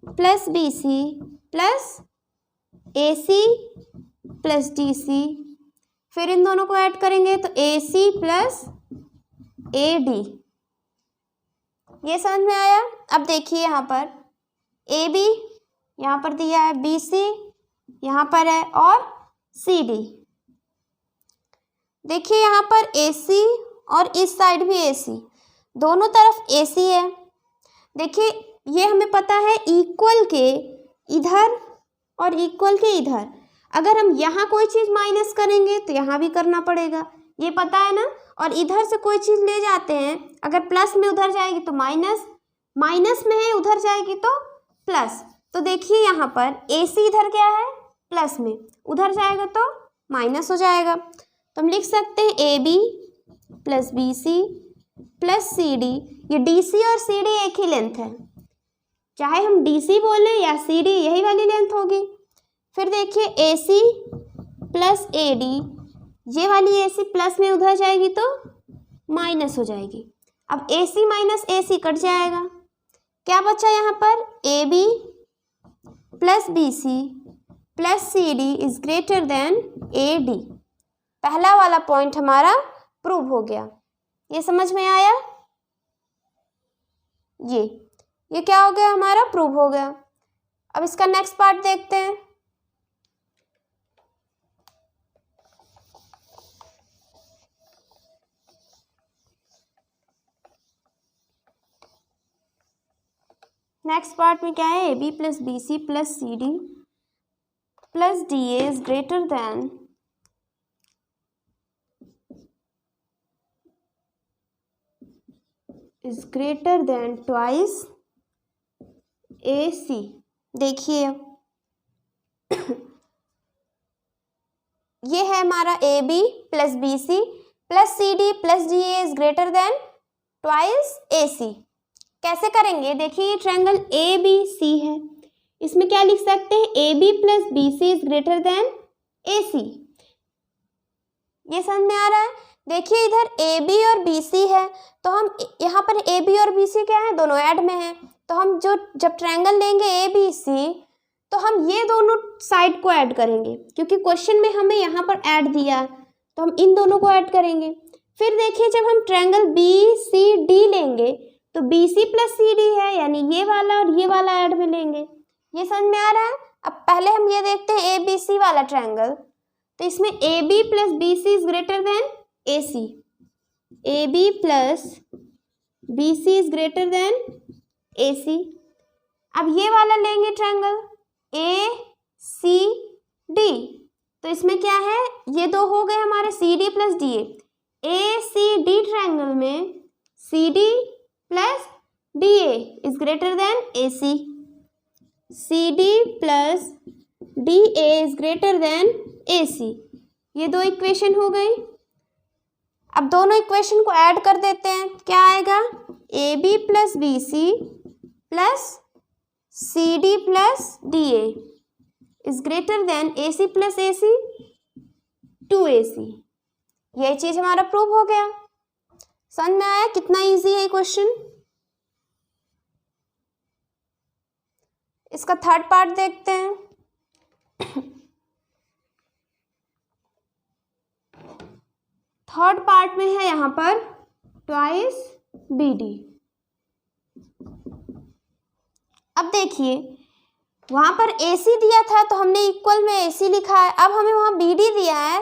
Speaker 1: plus B C plus A C plus D C, फिर इन दोनों को ऐड करेंगे तो ए सी प्लस ए डी। ये समझ में आया। अब देखिए यहाँ पर ए बी यहाँ पर दिया है, बी सी यहाँ पर है और सी डी। देखिए यहाँ पर ए सी और इस साइड भी ए सी, दोनों तरफ ए सी है। देखिए ये हमें पता है इक्वल के इधर और इक्वल के इधर, अगर हम यहाँ कोई चीज़ माइनस करेंगे तो यहाँ भी करना पड़ेगा, ये पता है ना। और इधर से कोई चीज़ ले जाते हैं, अगर प्लस में उधर जाएगी तो माइनस, माइनस में है उधर जाएगी तो प्लस। तो देखिए यहाँ पर ए सी इधर क्या है, प्लस में, उधर जाएगा तो माइनस हो जाएगा। तो हम लिख सकते हैं A B plus B C plus C D. ये डी सी और सी डी एक ही लेंथ है, चाहे हम डी सी बोलें या सी डी, यही वाली लेंथ होगी। फिर देखिए ए सी प्लस ए डी, ये वाली ए सी प्लस में उधर जाएगी तो माइनस हो जाएगी। अब ए सी माइनस ए सी कट जाएगा, क्या बचा यहाँ पर, A B plus B C plus C D is greater than A D. पहला वाला पॉइंट हमारा प्रूव हो गया। ये समझ में आया। ये क्या हो गया हमारा, प्रूव हो गया। अब इसका नेक्स्ट पार्ट देखते हैं। नेक्स्ट पार्ट में क्या है, A B plus B C plus C D plus D A is greater than twice A C. देखिए ये है हमारा A B plus B C plus C D plus D A is greater than twice A C. कैसे करेंगे, देखिए ये triangle A B सी है, इसमें क्या लिख सकते हैं, A B plus B C is greater than A C. ये समझ में आ रहा है। देखिए इधर ए बी और बी सी है, तो हम यहाँ पर ए बी और बी सी क्या है, दोनों ऐड में है। तो हम जब ट्रायंगल लेंगे ए बी सी, तो हम ये दोनों साइड को ऐड करेंगे, क्योंकि क्वेश्चन में हमें यहाँ पर ऐड दिया है, तो हम इन दोनों को ऐड करेंगे। फिर देखिए जब हम ट्रायंगल बी सी डी लेंगे तो B C plus C D है, यानी ये वाला और ये वाला ऐड में लेंगे। ये समझ में आ रहा है। अब पहले हम ये देखते हैं ए बी सी वाला ट्रायंगल, तो इसमें A B plus B C is greater than A C, A B plus B C is greater than A C. अब ये वाला लेंगे ट्रायंगल ए सी डी, तो इसमें क्या है, ये दो हो गए हमारे C D plus D A C D triangle में C D plus D A is greater than A C, C D plus D A is greater than A C. ये दो इक्वेशन हो गई। अब दोनों इक्वेशन को ऐड कर देते हैं, क्या आएगा, A B plus B C plus C D plus D A is greater than A C plus A C two A C. यह चीज हमारा प्रूव हो गया। समझ में आया कितना इजी है क्वेश्चन। इसका थर्ड पार्ट देखते हैं। थर्ड पार्ट में है यहाँ पर ट्वाइस बी डी। अब देखिए वहाँ पर ए सी दिया था तो हमने इक्वल में ए सी लिखा है, अब हमें वहाँ बी डी दिया है,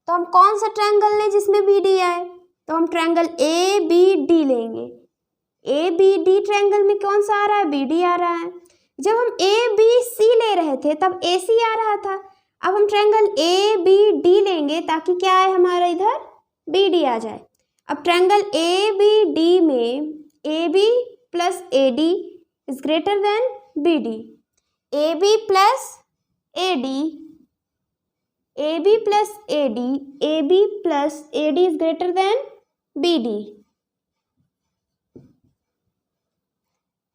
Speaker 1: तो हम कौन सा ट्रायंगल लें जिसमें बी डी आए, तो हम ट्रायंगल ए बी डी लेंगे। ए बी डी ट्रायंगल में कौन सा आ रहा है, बी डी आ रहा है। जब हम ए बी सी ले रहे थे तब ए सी आ रहा था, अब हम ट्रायंगल ए बी डी लेंगे ताकि क्या है हमारा इधर बी डी आ जाए। अब ट्रायंगल ए बी डी में A B plus A D is greater than B D, A B plus A D, A B plus A D, A B plus A D is greater than B D.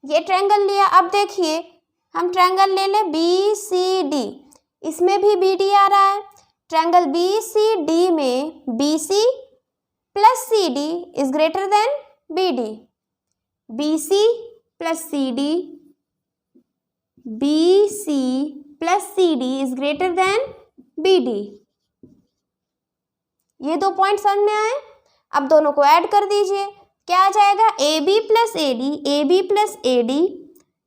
Speaker 1: ये triangle लिया। अब देखिए हम triangle ले लें B C D, इसमें भी B D आ रहा है। ट्रायंगल बी सी डी में B C plus CD is greater than BD. BC plus CD, BC plus CD is greater than BD. ये दो पॉइंट समझ में आए। अब दोनों को ऐड कर दीजिए, क्या आ जाएगा? AB plus AD, AB plus AD,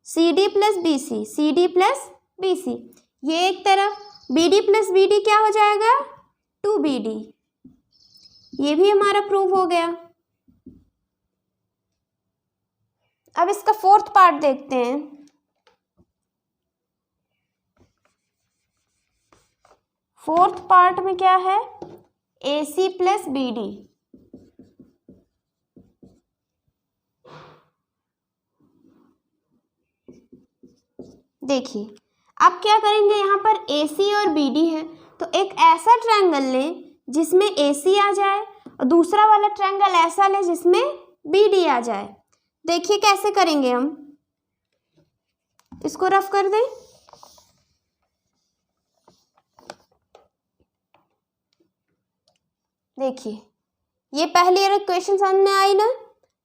Speaker 1: CD plus BC, CD plus BC। ये एक तरफ BD प्लस BD क्या हो जाएगा? 2BD। ये भी हमारा प्रूव हो गया। अब इसका फोर्थ पार्ट देखते हैं। फोर्थ पार्ट में क्या है? AC plus BD। देखिए अब क्या करेंगे, यहाँ पर AC और BD है, तो एक ऐसा ट्रायंगल लें जिसमें AC आ जाए और दूसरा वाला ट्रायंगल ऐसा लें जिसमें BD आ जाए। देखिए कैसे करेंगे, हम इसको रफ कर दें। देखिए ये पहली इक्वेशन समझ में आई ना।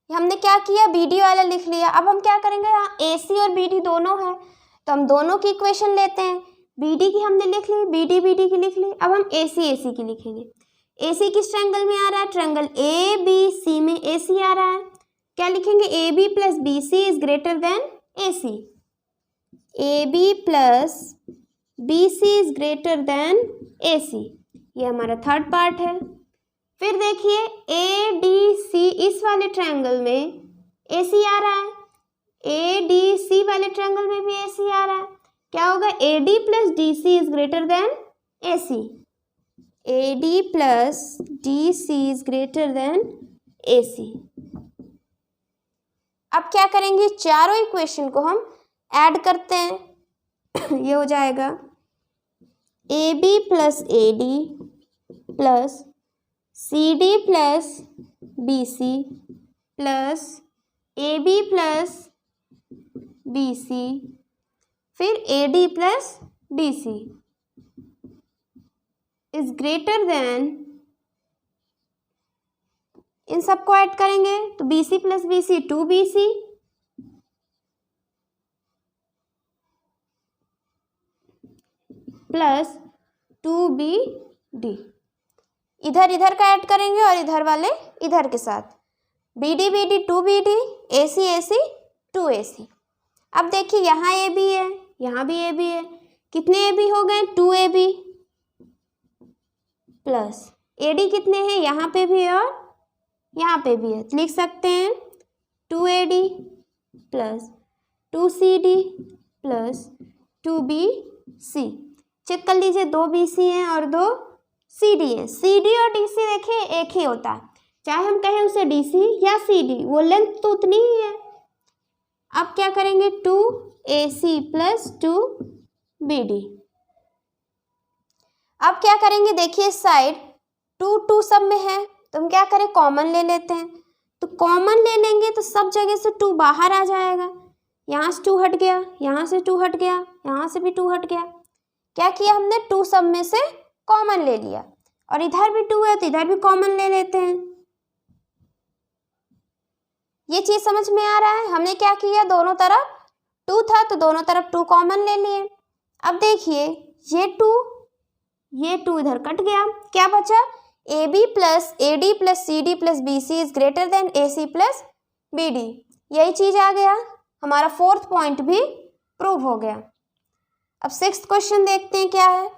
Speaker 1: हमने क्या किया, BD वाला लिख लिया। अब हम क्या करेंगे, यहाँ AC और BD दोनों है तो हम दोनों की इक्वेशन लेते हैं। BD की हमने लिख ली, BD की लिख ली। अब हम AC की लिखेंगे। AC किस ट्रायंगल में आ रहा है? ट्रायंगल ABC में AC आ रहा है। क्या लिखेंगे? AB plus BC is greater then AC। AB plus BC is greater then AC। ये हमारा थर्ड पार्ट है। फिर देखिए ADC इस वाले ट्रायंगल में AC आ रहा है, ADC वाले ट्रायंगल में भी AC आ रहा है। क्या होगा? AD plus DC is greater then AC। AD plus DC is greater then AC। अब क्या करेंगे, चारों इक्वेशन को हम ऐड करते हैं। ये हो जाएगा AB plus AD plus CD plus BC plus AB plus BC, फिर AD plus DC is greater than, इन सबको ऐड करेंगे तो BC plus BC 2BC plus 2BD। इधर इधर का ऐड करेंगे और इधर वाले इधर के साथ, BD BD 2BD, AC AC 2AC। अब देखिए यहाँ AB है, यहाँ भी AB है, कितने AB हो गए? 2AB प्लस AD कितने हैं? यहाँ पे भी और यहाँ पे भी है, लिख सकते हैं 2AD plus 2CD plus 2BC। Check कर लीजिए, 2 BC हैं और 2 CD हैं। CD और DC देखिए एक ही होता है, चाहे हम कहें उसे DC या CD, वो लेंथ तो उतनी ही है। अब क्या करेंगे, 2AC प्लस 2BD। अब क्या करेंगे, देखिए साइड 2 सब में है तो हम क्या करें, कॉमन ले लेते हैं। तो कॉमन ले लेंगे तो सब जगह से 2 बाहर आ जाएगा। यहाँ से 2 हट गया, यहाँ से 2 हट गया, यहाँ से भी 2 हट गया। क्या किया हमने, 2 सब में से कॉमन ले लिया और इधर भी 2 है तो इधर भी कॉमन ले लेते हैं। ये चीज समझ में आ रहा है? हमने क्या किया, दोनों तरफ 2 था तो दोनों तरफ 2 कॉमन ले लिए। अब देखिए ये 2 इधर कट गया, क्या बचा? AB plus AD plus CD plus BC is greater then AC plus BD। यही चीज आ गया, हमारा फोर्थ पॉइंट भी प्रूव हो गया। अब सिक्स्थ क्वेश्चन देखते हैं क्या है।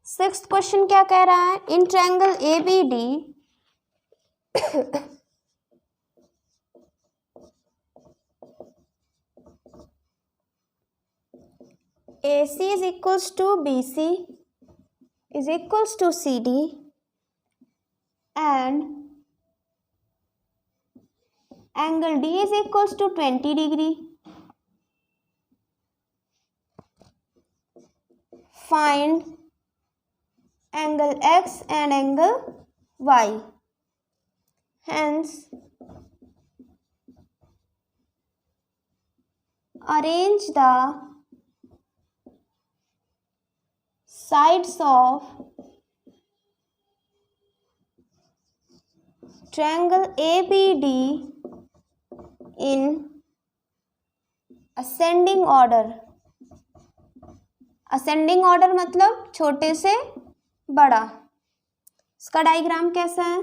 Speaker 1: सिक्स्थ क्वेश्चन क्या कह रहा है, in triangle ABD AC is equals to BC is equals to CD and angle D is equals to 20 degree. Find angle x and angle y. Hence arrange the sides of triangle ABD in ascending order। ascending order मतलब छोटे से बड़ा। इसका diagram कैसा है?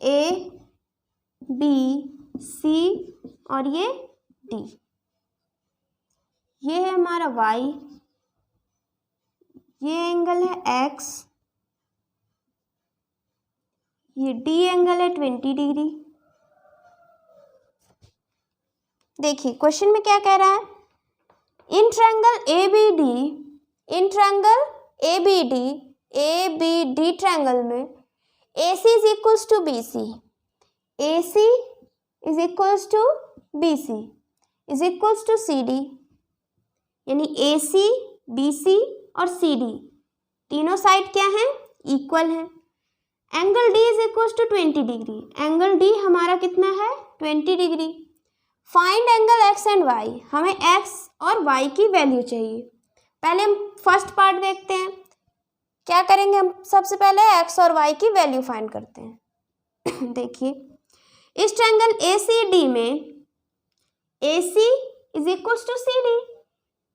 Speaker 1: A B सी और ये D. ये है हमारा वाई, ये एंगल है एक्स, ये डी एंगल है 20 डिग्री। देखिए क्वेश्चन में क्या कह रहा है, इन ट्रायंगल ABD ट्रायंगल में AC is equals to BC, AC is equals to BC is equals to CD, यानी AC, BC और CD तीनों साइड क्या हैं, इक्वल हैं। Angle D is equals to 20 degree, angle D हमारा कितना है, 20 degree. Find angle X and Y, हमें X और Y की वैल्यू चाहिए। पहले हम फर्स्ट पार्ट देखते हैं, क्या करेंगे हम, सबसे पहले X और Y की वैल्यू फाइंड करते हैं। देखिए इस ट्रायंगल ACD में AC is equals to CD,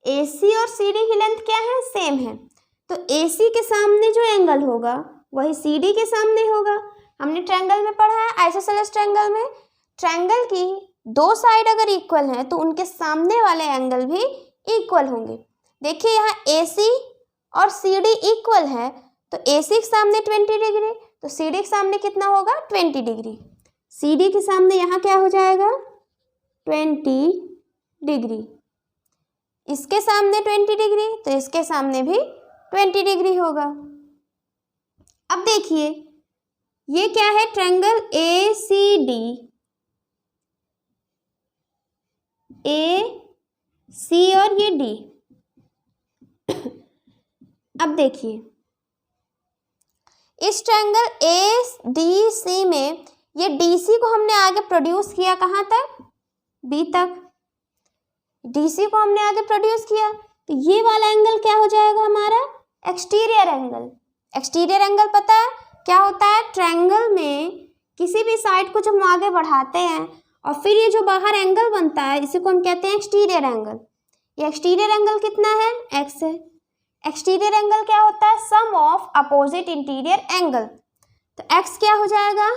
Speaker 1: AC और CD की लेंथ क्या है, सेम है, तो AC के सामने जो एंगल होगा वही CD के सामने होगा। हमने ट्रायंगल में पढ़ा है, आइसोसेलेस ट्रायंगल में ट्रायंगल की दो साइड अगर इक्वल हैं तो उनके सामने वाले एंगल भी इक्वल होंगे। देखिए यहाँ AC और CD इक्वल है, तो AC के सामने 20 डिग्री, तो CD के सामने कितना होगा, 20 डिग्री। CD के सामने यहाँ क्या हो जाएगा, 20 डिग्री। इसके सामने 20 डिग्री, तो इसके सामने भी 20 डिग्री होगा। अब देखिए ये क्या है, ट्रायंगल ACD, AC और ये D। अब देखिए इस ट्रायंगल ADC में ये DC को हमने आगे प्रोड्यूस किया कहाँ तक, B तक। DC को हमने आगे प्रोड्यूस किया, तो ये वाला एंगल क्या हो जाएगा हमारा, एक्सटीरियर एंगल। एक्सटीरियर एंगल पता है क्या होता है, ट्रायंगल में किसी भी साइड को जब हम आगे बढ़ाते हैं और फिर ये जो बाहर एंगल बनता है इसी को हम कहते हैं एक्सटीरियर एंगल। ये एक्सटीरियर एंगल कितना है, x है। एक्सटीरियर एंगल क्या होता है, sum of opposite interior angle, तो x क्या हो जाएगा,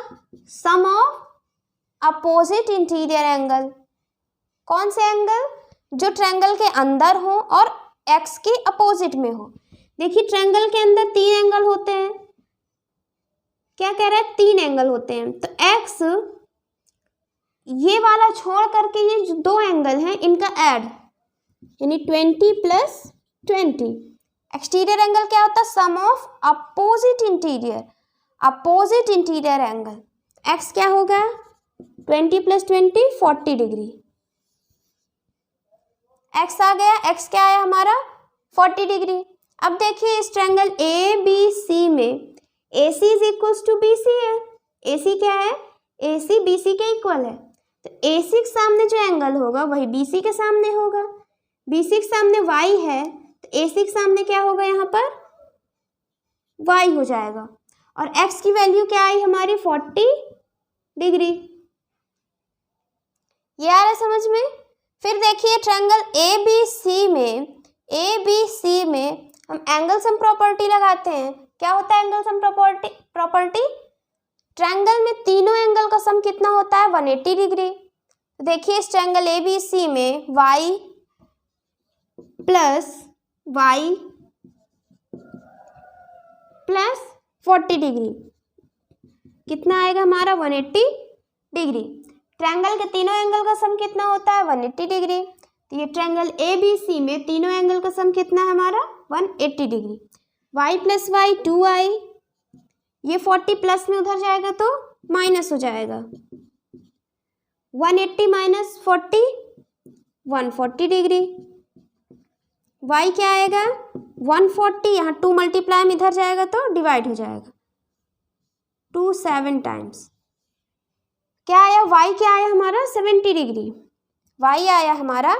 Speaker 1: सम ऑफ अपोजिट इंटीरियर एंगल। कौन से एंगल, जो ट्रायंगल के अंदर हो और x के अपोजिट में हो। देखिए ट्रायंगल के अंदर 3 एंगल होते हैं, क्या कह रहा है, 3 एंगल होते हैं, तो x ये वाला छोड़ करके ये जो 2 एंगल हैं इनका ऐड, यानी 20 प्लस 20। एक्सटीरियर एंगल क्या होता है, sum of opposite interior angle. x क्या होगा, 20 प्लस 20 40 डिग्री। x आ गया, x क्या आया हमारा, 40 डिग्री। अब देखिए इस ट्रायंगल ABC में AC is equals to BC है। AC क्या है, AC BC के इक्वल है, तो AC के सामने जो एंगल होगा वही BC के सामने होगा। BC के सामने Y है, तो AC के सामने क्या होगा, यहाँ पर Y हो जाएगा। और X की वैल्यू क्या आई हमारी, 40 डिग्री। ये आ रहा है समझ में। फिर देखिए ट्रायंगल ABC में हम एंगल सम प्रॉपर्टी लगाते हैं। क्या होता है एंगल सम प्रॉपर्टी, ट्रायंगल में तीनों एंगल का सम कितना होता है, 180 डिग्री। देखिए इस ट्रायंगल ABC में y प्लस 40 डिग्री कितना आएगा हमारा, 180 डिग्री। ट्रायंगल के तीनों एंगल का सम कितना होता है, 180 डिग्री। तो ये ट्रायंगल ए बी सी में तीनों एंगल का सम कितना है हमारा 180 degree. y plus Y 2i, ये 40 प्लस में उधर जाएगा तो माइनस हो जाएगा। 180 माइनस 40 140 डिग्री। y क्या आएगा 140, यहाँ 2 मल्टीप्लाई में इधर जाएगा तो डिवाइड हो जाएगा 2 7 टाइम्स। क्या आया y क्या आया हमारा 70 डिग्री। y आया हमारा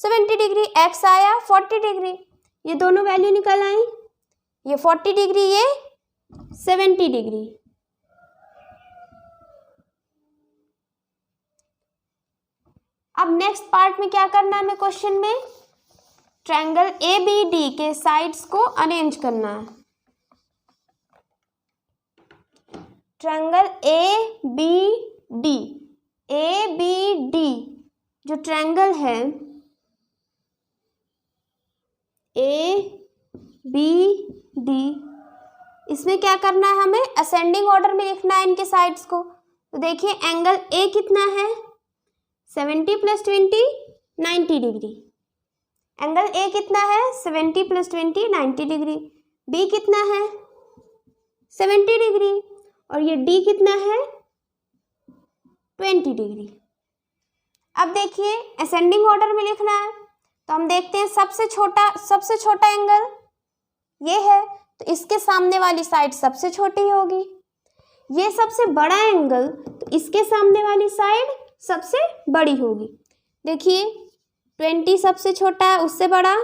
Speaker 1: 70 डिग्री, x आया 40 डिग्री। ये दोनों वैल्यू निकल आई, ये 40 डिग्री ये 70 डिग्री। अब नेक्स्ट पार्ट में क्या करना है हमें क्वेश्चन में, ट्रायंगल ए बी डी के साइड्स को अरेंज करना है। ट्रायंगल ए बी डी जो ट्रायंगल है ए बी डी, इसमें क्या करना है हमें असेंडिंग ऑर्डर में लिखना है इनके साइड्स को। तो देखिए एंगल ए कितना है 70 प्लस 20 90 डिग्री। एंगल ए कितना है 70 प्लस 20 90 डिग्री। बी कितना है 70 डिग्री और ये डी कितना है 20 डिग्री। अब देखिए असेंडिंग ऑर्डर में लिखना है तो हम देखते हैं सबसे छोटा एंगल ये है तो इसके सामने वाली साइड सबसे छोटी होगी। ये सबसे बड़ा एंगल तो इसके सामने वाली साइड सबसे बड़ी होगी। देखिए 20 सबसे छोटा है, उससे बड़ा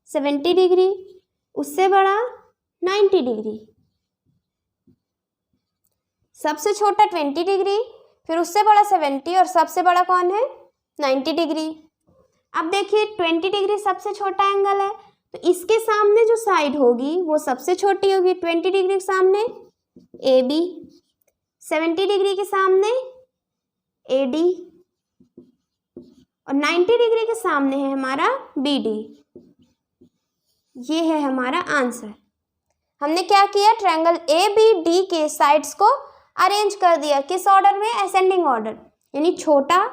Speaker 1: 70 डिग्री, उससे बड़ा 90 डिग्री। सबसे छोटा 20 डिग्री, फिर उससे बड़ा 70 और सबसे बड़ा कौन है 90 डिग्री। अब देखिए 20 डिग्री सबसे छोटा एंगल है तो इसके सामने जो साइड होगी वो सबसे छोटी होगी। 20 डिग्री के सामने ए बी, 70 डिग्री के सामने ए डी और 90 डिग्री के सामने है हमारा बी डी। ये है हमारा आंसर। हमने क्या किया ट्रायंगल ए बी डी के साइड्स को अरेंज कर दिया, किस ऑर्डर में असेंडिंग ऑर्डर, यानी छोटा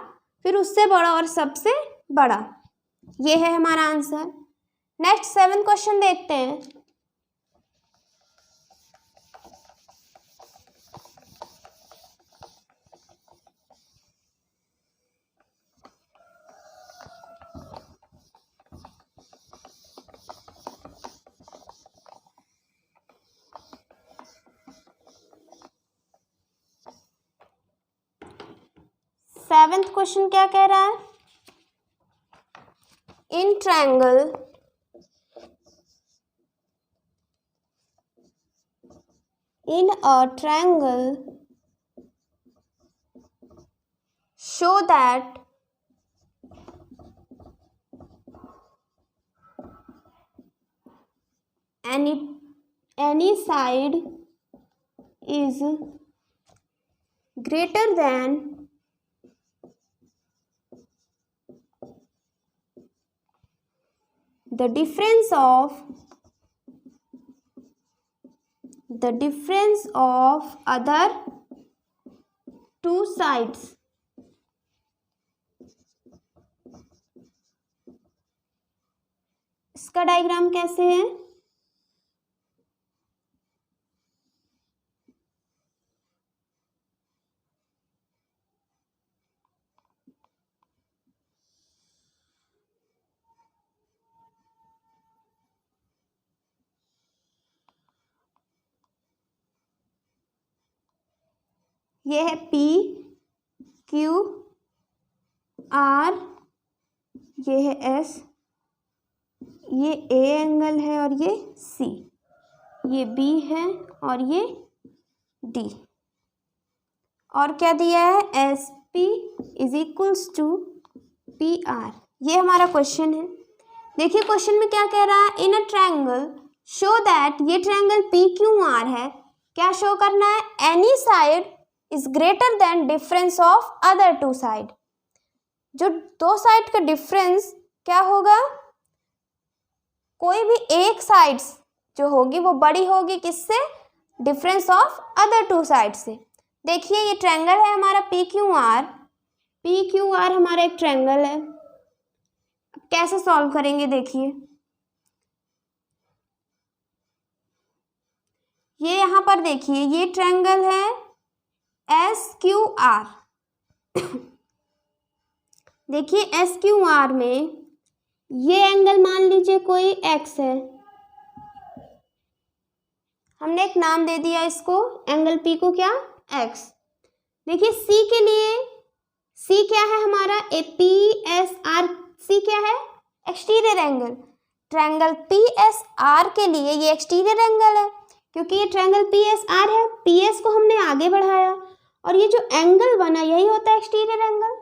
Speaker 1: फिर उससे बड़ा और सबसे बड़ा। ये है हमारा आंसर। नेक्स्ट 7th क्वेश्चन देखते हैं। सेवेंथ क्वेश्चन क्या कह रहा है, in triangle in a triangle show that any side is greater than the difference of other two sides. इसका डायग्राम कैसे है, ये है P Q R, ये है S, ये A एंगल है और ये C, ये B है और ये D, और क्या दिया है SP is equals to PR। ये हमारा क्वेश्चन है। देखिए क्वेश्चन में क्या कह रहा है, in a triangle show that, ये ट्रायंगल PQR है, क्या शो करना है, any side is greater than difference of other two side. जो दो साइड का डिफरेंस क्या होगा, कोई भी एक साइड्स जो होगी वो बड़ी होगी किससे, difference of other two side से। देखिए ये ट्रायंगल है हमारा PQR हमारा एक ट्रायंगल है। कैसे सॉल्व करेंगे देखिए, ये यहाँ पर देखिए ये ट्रायंगल है SQR। देखिए SQR में ये एंगल मान लीजिए कोई x है, हमने एक नाम दे दिया इसको, एंगल P को क्या x। देखिए C के लिए, C क्या है हमारा PSR, C क्या है एक्सटीरियर एंगल। ट्रायंगल PSR के लिए ये एक्सटीरियर एंगल है, क्योंकि ये ट्रायंगल PSR है, PS को हमने आगे बढ़ाया और ये जो एंगल बना यही होता है एक्सटीरियर एंगल।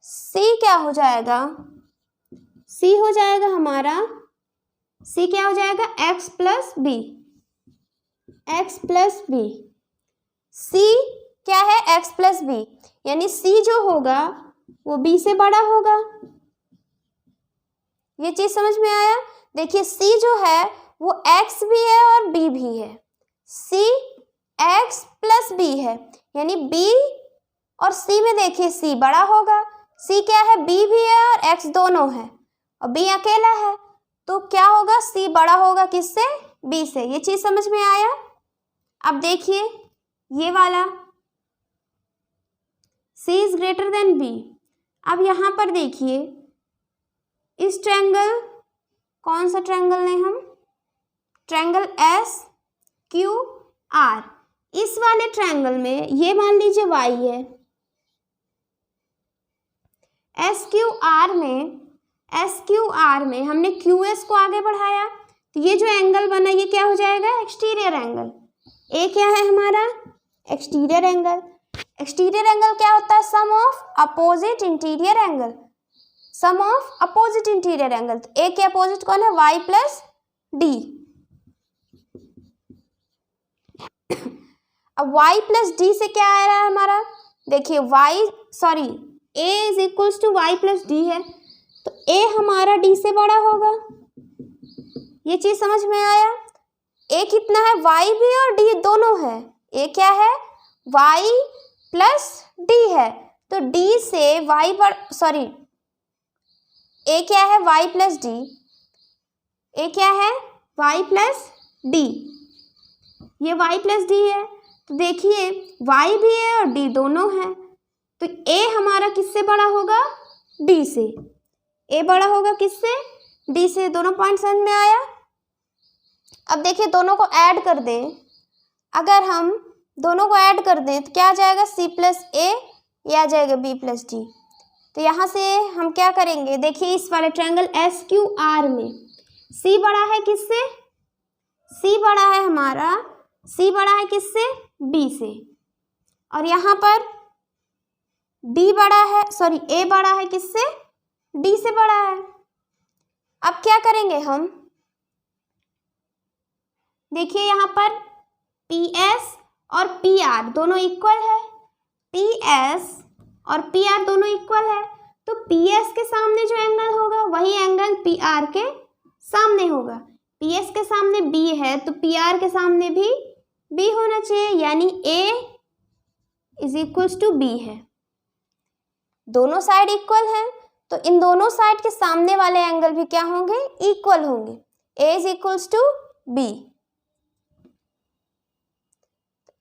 Speaker 1: C क्या हो जाएगा, C हो जाएगा हमारा, C क्या हो जाएगा x plus b, x plus b. C क्या है x प्लस बी, यानी C जो होगा वो B से बड़ा होगा। ये चीज समझ में आया। देखिए C जो है वो x भी है और B भी है, C x प्लस B है, यानी B और C में देखिए C बड़ा होगा, C क्या है B भी है और x दोनों है और B अकेला है, तो क्या होगा C बड़ा होगा किससे, B से। ये चीज समझ में आया। अब देखिए ये वाला C is greater then B। अब यहाँ पर देखिए इस ट्रायंगल, कौन सा ट्रायंगल लें हम, ट्रायंगल SQR, इस वाले ट्रायंगल में ये मान लीजिए y है, SQR में हमने QS को आगे बढ़ाया तो ये जो एंगल बना ये क्या हो जाएगा एक्सटीरियर एंगल। A क्या है हमारा एक्सटीरियर एंगल। एक्सटीरियर एंगल क्या होता है, sum of opposite interior angle, sum of opposite interior angle. तो A के अपोजिट कौन है y प्लस D। अब y प्लस डी से क्या आ रहा है हमारा, देखिए A is equals to y plus D है, तो A हमारा D से बड़ा होगा। ये चीज समझ में आया। A कितना है, y भी और D दोनों है, A क्या है y प्लस D है, तो D से y A क्या है y प्लस D, A क्या है y प्लस D, ये y प्लस D है, तो देखिए y भी है और D दोनों है, तो A हमारा किससे बड़ा होगा, D से। A बड़ा होगा किससे, D से। दोनों पॉइंट समझ में आया। अब देखिए दोनों को ऐड कर दें, अगर हम दोनों को ऐड कर दें तो क्या आ जाएगा C प्लस A, ये आ जाएगा B प्लस D। तो यहाँ से हम क्या करेंगे, देखिए इस वाले ट्रायंगल SQR में C बड़ा है किससे, C बड़ा है हमारा, C बड़ा है किससे B से, और यहाँ पर D बड़ा है, A बड़ा है किससे, D से बड़ा है। अब क्या करेंगे हम, देखिए यहाँ पर PS और PR दोनों इक्वल है, PS और PR दोनों इक्वल है, तो PS के सामने जो एंगल होगा वही एंगल PR के सामने होगा। PS के सामने B है तो PR के सामने भी B होना चाहिए, यानी A is equals to B है। दोनों साइड इक्वल हैं तो इन दोनों साइड के सामने वाले एंगल भी क्या होंगे, इक्वल होंगे। A is equals to B।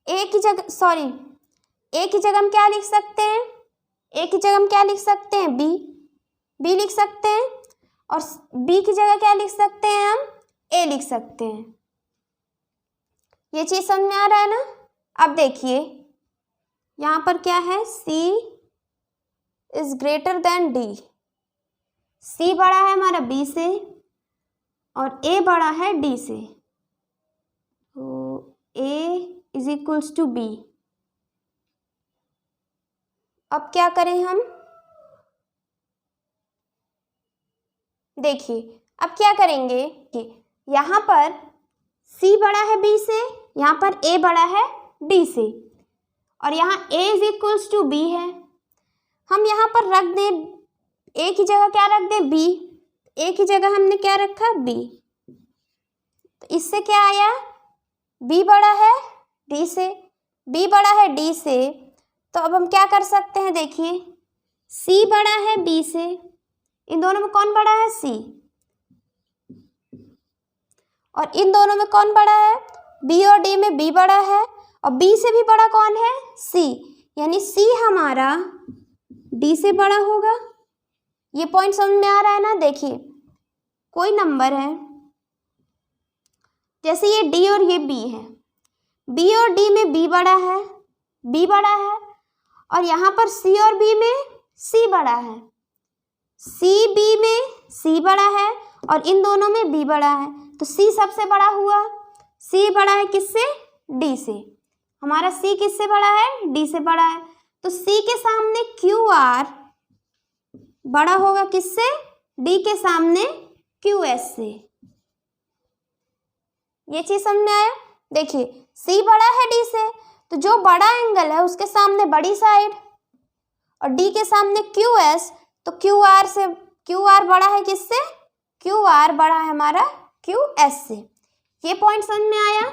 Speaker 1: A की जगह हम क्या लिख सकते हैं, A की जगह हम क्या लिख सकते हैं, B लिख सकते हैं, और B की जगह क्या लिख सकते हैं हम, A लिख सकते हैं। ये चीज समझ में आ रहा है ना। अब देखिए यहाँ पर क्या है, C is greater then D। C बड़ा है हमारा B से और A बड़ा है D से, तो A is equals to B। अब क्या करें हम, देखिए अब क्या करेंगे कि यहाँ पर C बड़ा है B से, यहाँ पर A बड़ा है D से, और यहाँ A is equals to B है। हम यहाँ पर रख दें A की जगह क्या रख दें, B। A की जगह हमने क्या रखा, B। तो इससे क्या आया, B बड़ा है D से, B बड़ा है D से, तो अब हम क्या कर सकते हैं, देखिए C बड़ा है B से, इन दोनों में कौन बड़ा है? सी। और इन दोनों में कौन बड़ा है? बी और डी में बी बड़ा है, और बी से भी बड़ा कौन है? सी। यानी सी हमारा डी से बड़ा होगा। ये पॉइंट समझ में आ रहा है ना? देखिए, कोई नंबर है, जैसे ये डी और ये बी है, बी और डी में बी बड़ा है, बी बड़ा है, और यहाँ पर सी और बी में सी बड़ा है, सी बी में सी बड़ा है, और इन दोनों में बी बड़ा है, तो सी सबसे बड़ा हुआ। सी बड़ा है किससे? डी से। हमारा सी किससे बड़ा है? डी से बड़ा है। तो सी के सामने क्यू आर बड़ा होगा किससे? डी के सामने क्यू एस से। ये चीज समझ में आया? देखिए, सी बड़ा है डी से, तो जो बड़ा एंगल है उसके सामने बड़ी साइड, और डी के सामने क्यू एस, तो क्यू आर से, क्यू आर बड़ा है किससे? क्यू आर बड़ा है हमारा क्यू एस से। ये पॉइंट समझ में आया?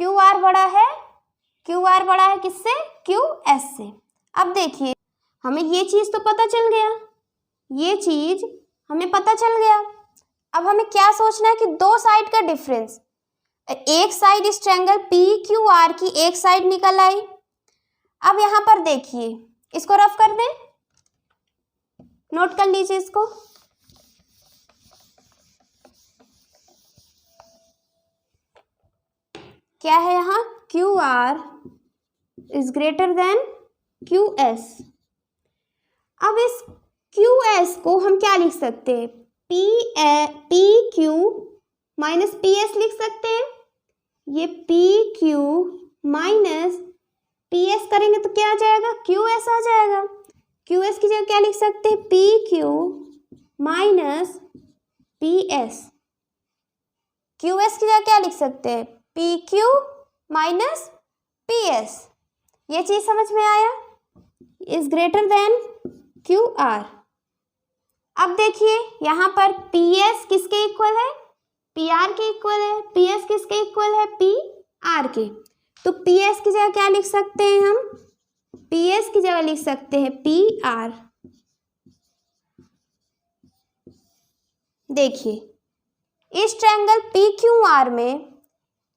Speaker 1: क्यू आर बड़ा है, क्यू आर बड़ा है किससे? क्यू एस से। अब देखिए, हमें ये चीज तो पता चल गया, ये चीज हमें पता चल गया। अब हमें क्या सोचना है कि दो साइड का डिफरेंस, एक साइड इस ट्रायंगल पी क्यू आर की एक साइड निकल आई। अब यहां पर देखिए, इसको रफ कर दें, नोट कर लीजिए इसको। क्या है यहाँ? Q R is greater then Q S. अब इस क्यू एस को हम क्या लिख सकते हैं? P Q minus P S लिख सकते हैं। ये P Q minus P S करेंगे तो क्या आ जाएगा? क्यू एस आ जाएगा। क्यू एस की जगह क्या लिख सकते हैं? P Q minus P S. Q S की जगह क्या लिख सकते हैं? P Q minus P S. ये चीज समझ में आया? Is greater then Q R. अब देखिए, यहाँ पर पी एस किसके इक्वल है? पी आर के इक्वल है। पी एस किसके इक्वल है? पी आर के। तो पी एस की जगह क्या लिख सकते हैं हम? पी एस की जगह लिख सकते हैं पी आर। देखिए, इस ट्रायंगल पी क्यू आर में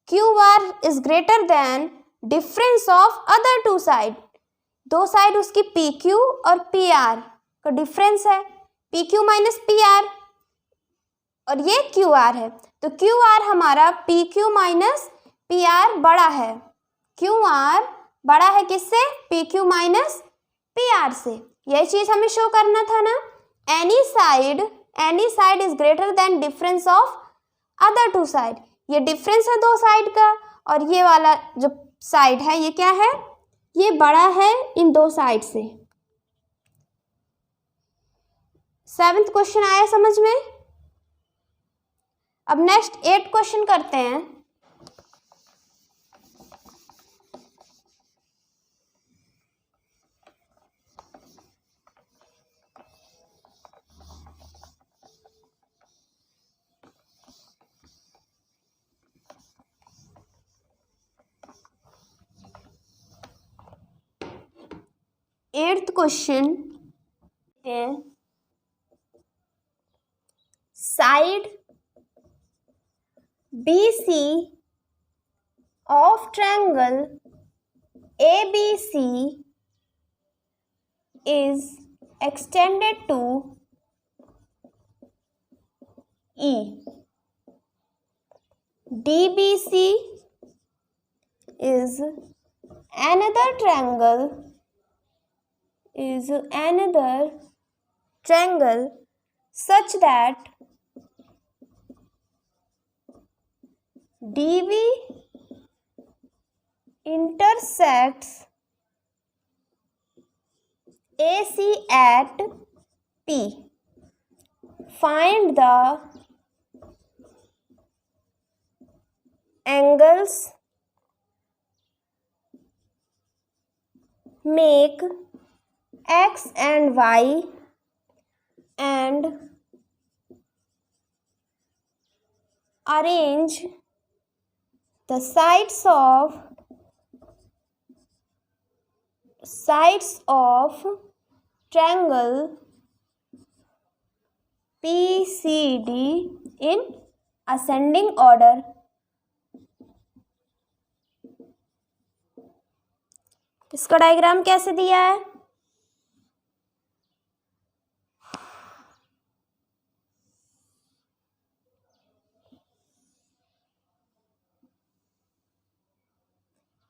Speaker 1: Q R is greater than difference of other two side. दो साइड उसकी पी क्यू और पी आर का डिफरेंस है, P Q minus P R, और ये क्यू आर है। तो क्यू आर हमारा P Q minus P R बड़ा है। क्यू आर बड़ा है किससे? P Q minus P R से। यही चीज हमें शो करना था ना। Any side is greater than difference of other two side. ये डिफरेंस है दो साइड का, और ये वाला जो साइड है ये क्या है? ये बड़ा है इन दो साइड से। 7th क्वेश्चन आया समझ में? अब नेक्स्ट 8th क्वेश्चन करते हैं। एट्थ क्वेश्चन है, side BC of triangle ABC is extended to E. DBC is another triangle such that DB intersects AC at P. Find the angles, make X and Y and arrange the sides of triangle PCD in ascending order. इसका diagram कैसे दिया है?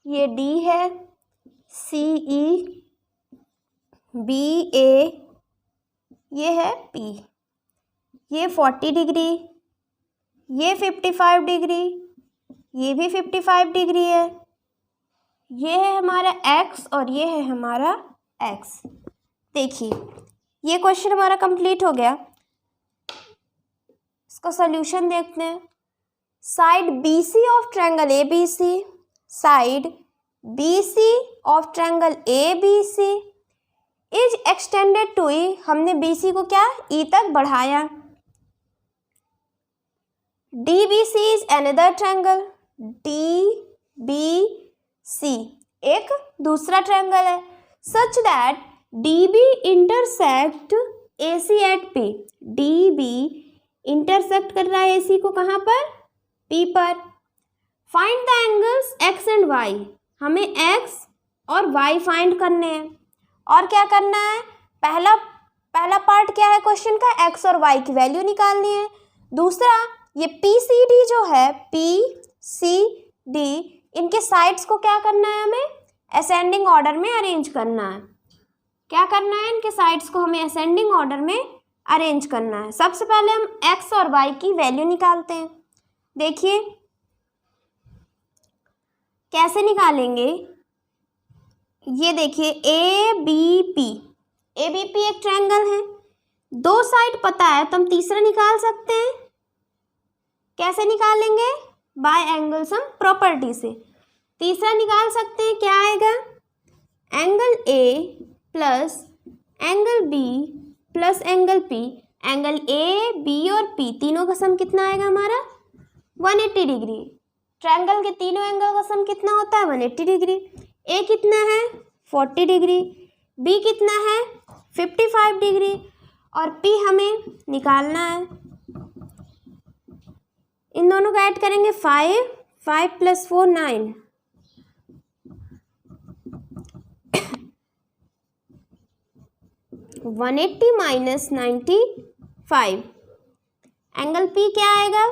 Speaker 1: ये D है, CE, BA, ये है P, ये 40 degree, ये 55 डिग्री, ये भी 55 डिग्री है, ये है हमारा X और ये है हमारा X। देखिए ये क्वेश्चन हमारा कंप्लीट हो गया। इसका सॉल्यूशन देखते हैं। Side BC of triangle ABC, side BC of triangle ABC is extended to E। हमने BC को क्या E तक बढ़ाया। DBC is another triangle, DBC एक दूसरा ट्रायंगल है, such that DB intersect AC at P। DB intersect कर रहा है AC को कहाँ पर? P पर। Find the angles X and Y। हमें X और Y फाइंड करने हैं। और क्या करना है? पहला पार्ट क्या है क्वेश्चन का? X और Y की वैल्यू निकालनी है। दूसरा ये PCD जो है, PCD, इनके साइड्स को क्या करना है? हमें असेंडिंग ऑर्डर में अरेंज करना है। क्या करना है? इनके साइड्स को हमें असेंडिंग ऑर्डर में अरेंज करना है। सबसे पहले हम X और Y की वैल्यू निकालते हैं। देखिए कैसे निकालेंगे, ये देखिए ABP एक ट्रायंगल है, दो साइड पता है तो हम तीसरा निकाल सकते हैं। कैसे निकालेंगे? बाय एंगल सम प्रॉपर्टी से तीसरा निकाल सकते हैं। क्या आएगा? Angle A plus angle B plus angle P। Angle A, B और P तीनों का सम कितना आएगा हमारा? 180 डिग्री। ट्रायंगल के तीनों एंगल का सम कितना होता है? 180 डिग्री। A कितना है? 40 डिग्री। B कितना है? 55 डिग्री। और P हमें निकालना है। इन दोनों को ऐड करेंगे 5 प्लस 4 9। (180 - 95). एंगल P क्या आएगा?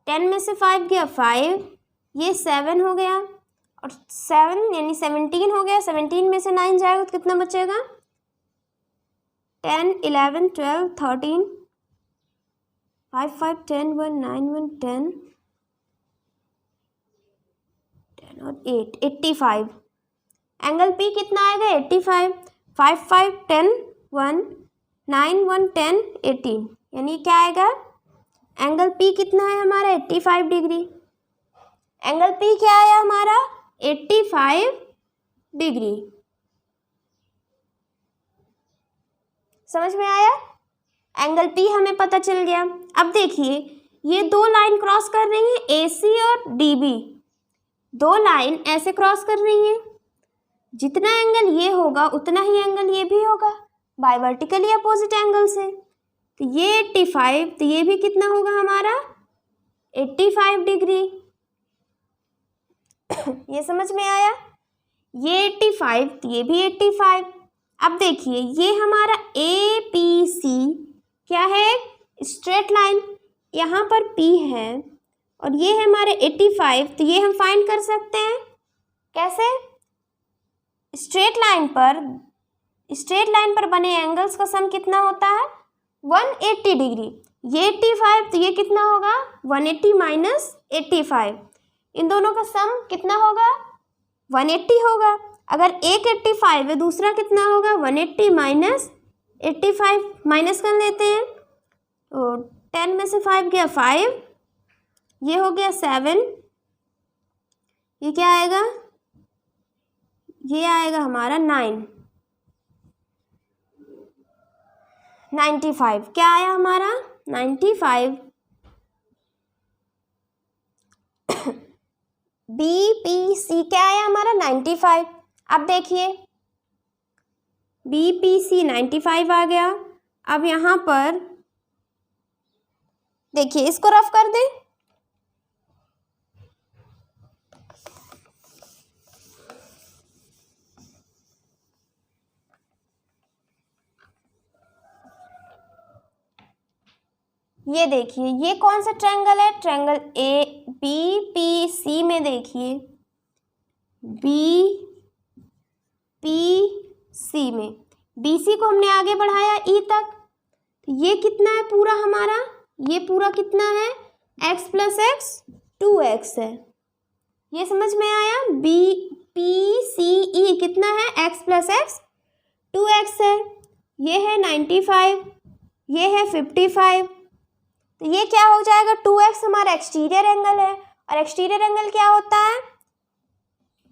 Speaker 1: 10 में से 5 गया 5, ये 7 हो गया और 7 यानी 17 हो गया। 17 में से 9 जाएगा तो कितना बचेगा? 10 11 12 13 5 5 10 1 9 1 10 और 8 85। एंगल P कितना आएगा? 85। 5 5 10 1 9 1 10 18, यानी क्या आएगा? एंगल P कितना है हमारा? 85 डिग्री। एंगल P क्या आया हमारा? 85 डिग्री। समझ में आया? एंगल P हमें पता चल गया। अब देखिए ये दो लाइन क्रॉस कर रही हैं, AC और DB। दो लाइन ऐसे क्रॉस कर रही हैं, जितना एंगल ये होगा उतना ही एंगल ये भी होगा, बाय वर्टिकली अपोजिट एंगल से। तो ये 85, तो ये भी कितना होगा हमारा? 85 डिग्री। ये समझ में आया? ये 85, तो ये भी 85। अब देखिए ये हमारा APC क्या है? Straight line. यहाँ पर P है और ये है हमारे 85, तो ये हम फाइंड कर सकते हैं। कैसे? स्ट्रेट लाइन पर बने एंगल्स का सम कितना होता है? 180 डिग्री। ये 85, तो ये कितना होगा? 180 माइनस 85। इन दोनों का सम कितना होगा? 180 होगा। अगर एक 85 है, दूसरा कितना होगा? 180 माइनस 85। माइनस कर लेते हैं तो 10 में से 5 गया 5, ये हो गया 7, ये क्या आएगा? ये आएगा हमारा 95। क्या आया हमारा? 95। BPC क्या आया हमारा? 95। अब देखिए BPC 95 आ गया। अब यहाँ पर देखिए इसको रफ कर दें। ये देखिए ये कौन सा ट्रायंगल है, triangle A B P C में देखिए बी पी सी में बी सी को हमने आगे बढ़ाया ई तक, तो ये कितना है पूरा हमारा, ये पूरा कितना है x प्लस एक्स 2x है। ये समझ में आया, बी पी सी ई कितना है x प्लस एक्स 2x है। ये है 95, ये है 55, तो ये क्या हो जाएगा 2x हमारा एक्सटीरियर एंगल है, और एक्सटीरियर एंगल क्या होता है,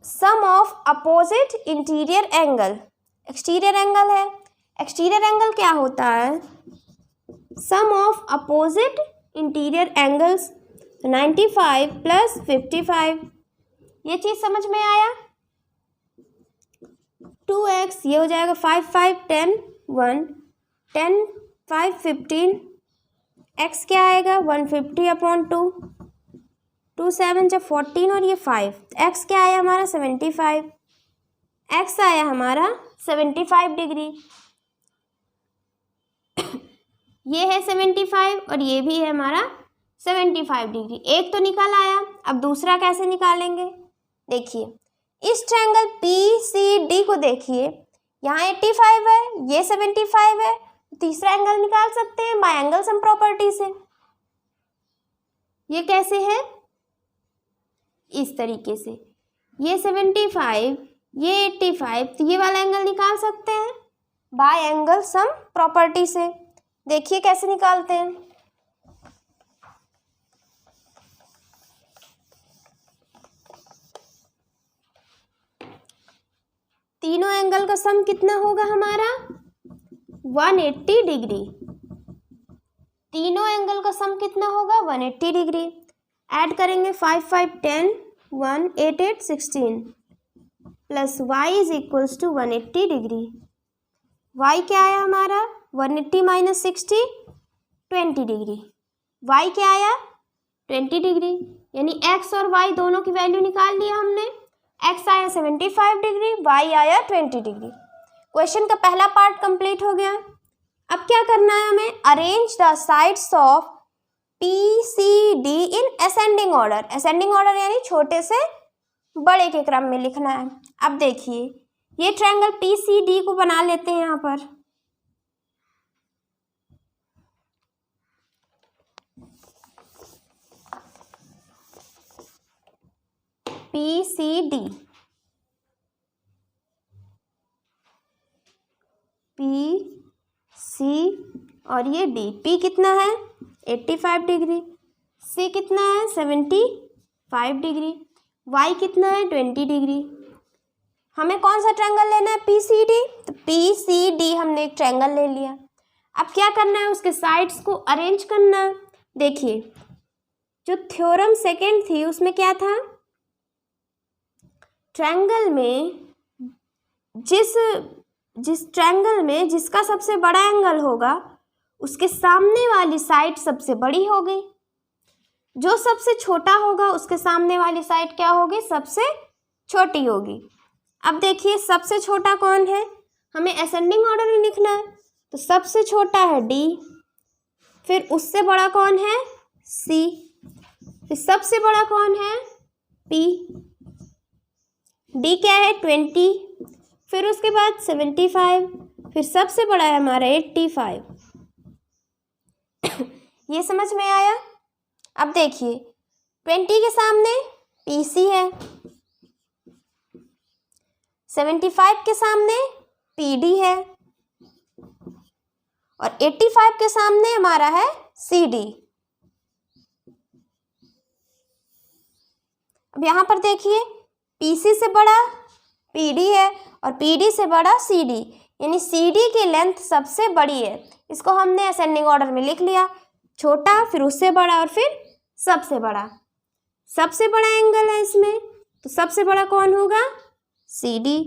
Speaker 1: sum of opposite interior angle, exterior angle है। एक्सटीरियर एंगल क्या होता है, sum of opposite interior angles, 95 plus 55, ये चीज़ समझ में आया। 2x ये हो जाएगा 5 5 10 1 10 5 15, x क्या आएगा 150/2, 2 7 जब 14 और ये 5, x क्या आया हमारा 75, x आया हमारा 75 डिग्री। ये है 75 और ये भी है हमारा 75 डिग्री, एक तो निकल आया। अब दूसरा कैसे निकालेंगे, देखिए इस ट्रायंगल पी सी डी को देखिए, यहाँ 85 है, ये 75 है, तीसरा एंगल निकाल सकते हैं बाय एंगल सम प्रॉपर्टी से। ये कैसे है, इस तरीके से, ये 75 ये 85, तो ये वाला एंगल निकाल सकते हैं बाय एंगल सम प्रॉपर्टी से। देखिए कैसे निकालते हैं, तीनों एंगल का सम कितना होगा हमारा 180 डिग्री, तीनों एंगल का सम कितना होगा 180 डिग्री। ऐड करेंगे 5 5 10 1 8 8 16 plus y is equals to 180 degree. y क्या आया हमारा 180 माइनस 60 20 डिग्री, y क्या आया 20 डिग्री, यानी x और y दोनों की वैल्यू निकाल लिया हमने। x आया 75 डिग्री, y आया 20 डिग्री। क्वेश्चन का पहला पार्ट कंप्लीट हो गया। अब क्या करना है हमें, arrange the sides of P C D in ascending order, ascending order यानी छोटे से बड़े के क्रम में लिखना है। अब देखिए ये ट्रायंगल पी सी डी को बना लेते हैं यहाँ पर, P C D, P C और ये डी, पी कितना है 85 डिग्री, सी कितना है 75 डिग्री, वाई कितना है 20 डिग्री। हमें कौन सा ट्रायंगल लेना है पी सी डी, तो पी सी डी हमने एक ट्रायंगल ले लिया। अब क्या करना है, उसके साइड्स को अरेंज करना है। देखिए जो थ्योरम सेकेंड थी उसमें क्या था, ट्रायंगल में जिस ट्रायंगल में जिसका सबसे बड़ा एंगल होगा उसके सामने वाली साइड सबसे बड़ी होगी, जो सबसे छोटा होगा उसके सामने वाली साइड क्या होगी सबसे छोटी होगी। अब देखिए सबसे छोटा कौन है, हमें असेंडिंग ऑर्डर में लिखना है, तो सबसे छोटा है डी, फिर उससे बड़ा कौन है सी, फिर सबसे बड़ा कौन है पी, डी क्या है 20, फिर उसके बाद 75, फिर सबसे बड़ा है हमारा 85। ये समझ में आया। अब देखिए 20 के सामने PC है, 75 के सामने PD है और 85 के सामने हमारा है CD। अब यहाँ पर देखिए PC से बड़ा PD है और PD से बड़ा CD, यानी CD की लेंथ सबसे बड़ी है। इसको हमने असेंडिंग ऑर्डर में लिख लिया, छोटा फिर उससे बड़ा और फिर सबसे बड़ा। सबसे बड़ा एंगल है इसमें, तो सबसे बड़ा कौन होगा CD,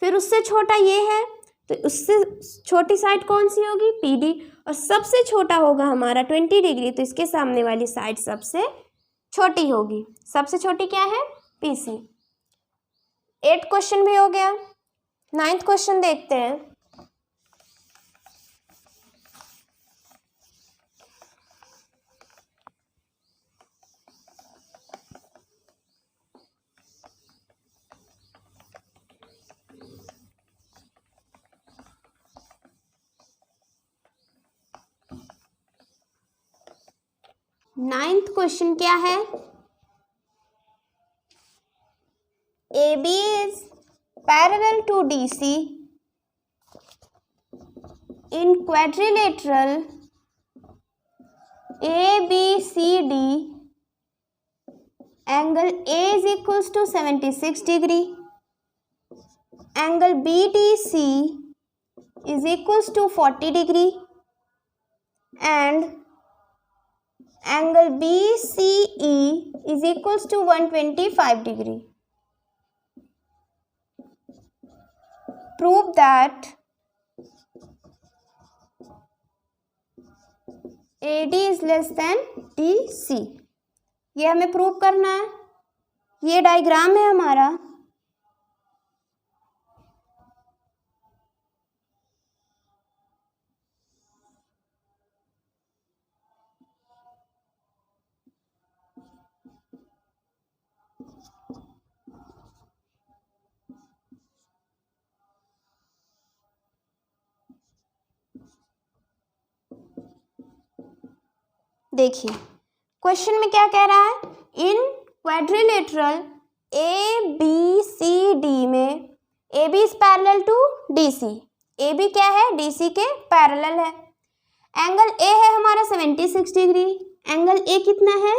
Speaker 1: फिर उससे छोटा ये है, तो उससे छोटी साइड कौन सी होगी, PD, और सबसे छोटा होगा हमारा 20 डिग्री, तो इसके सामने वाली साइड सबसे छोटी होगी। सबसे छोटी क्या है, PC। 8 क्वेश्चन भी हो गया। 9th क्वेश्चन देखते हैं। नाइन्थ क्वेश्चन क्या है, AB is parallel to DC in quadrilateral ABCD. Angle A is equals to 76 degree. Angle BDC is equals to 40 degree. And angle BCE is equals to 125 degree. Prove that AD is less than DC. ये हमें prove करना है। ये diagram है हमारा। देखिए question में क्या कह रहा है, इन क्वाड्रिलेटरल ABCD में AB is parallel to DC। AB क्या है, DC के पैरेलल है। एंगल A है हमारा 76 डिग्री। एंगल A कितना है,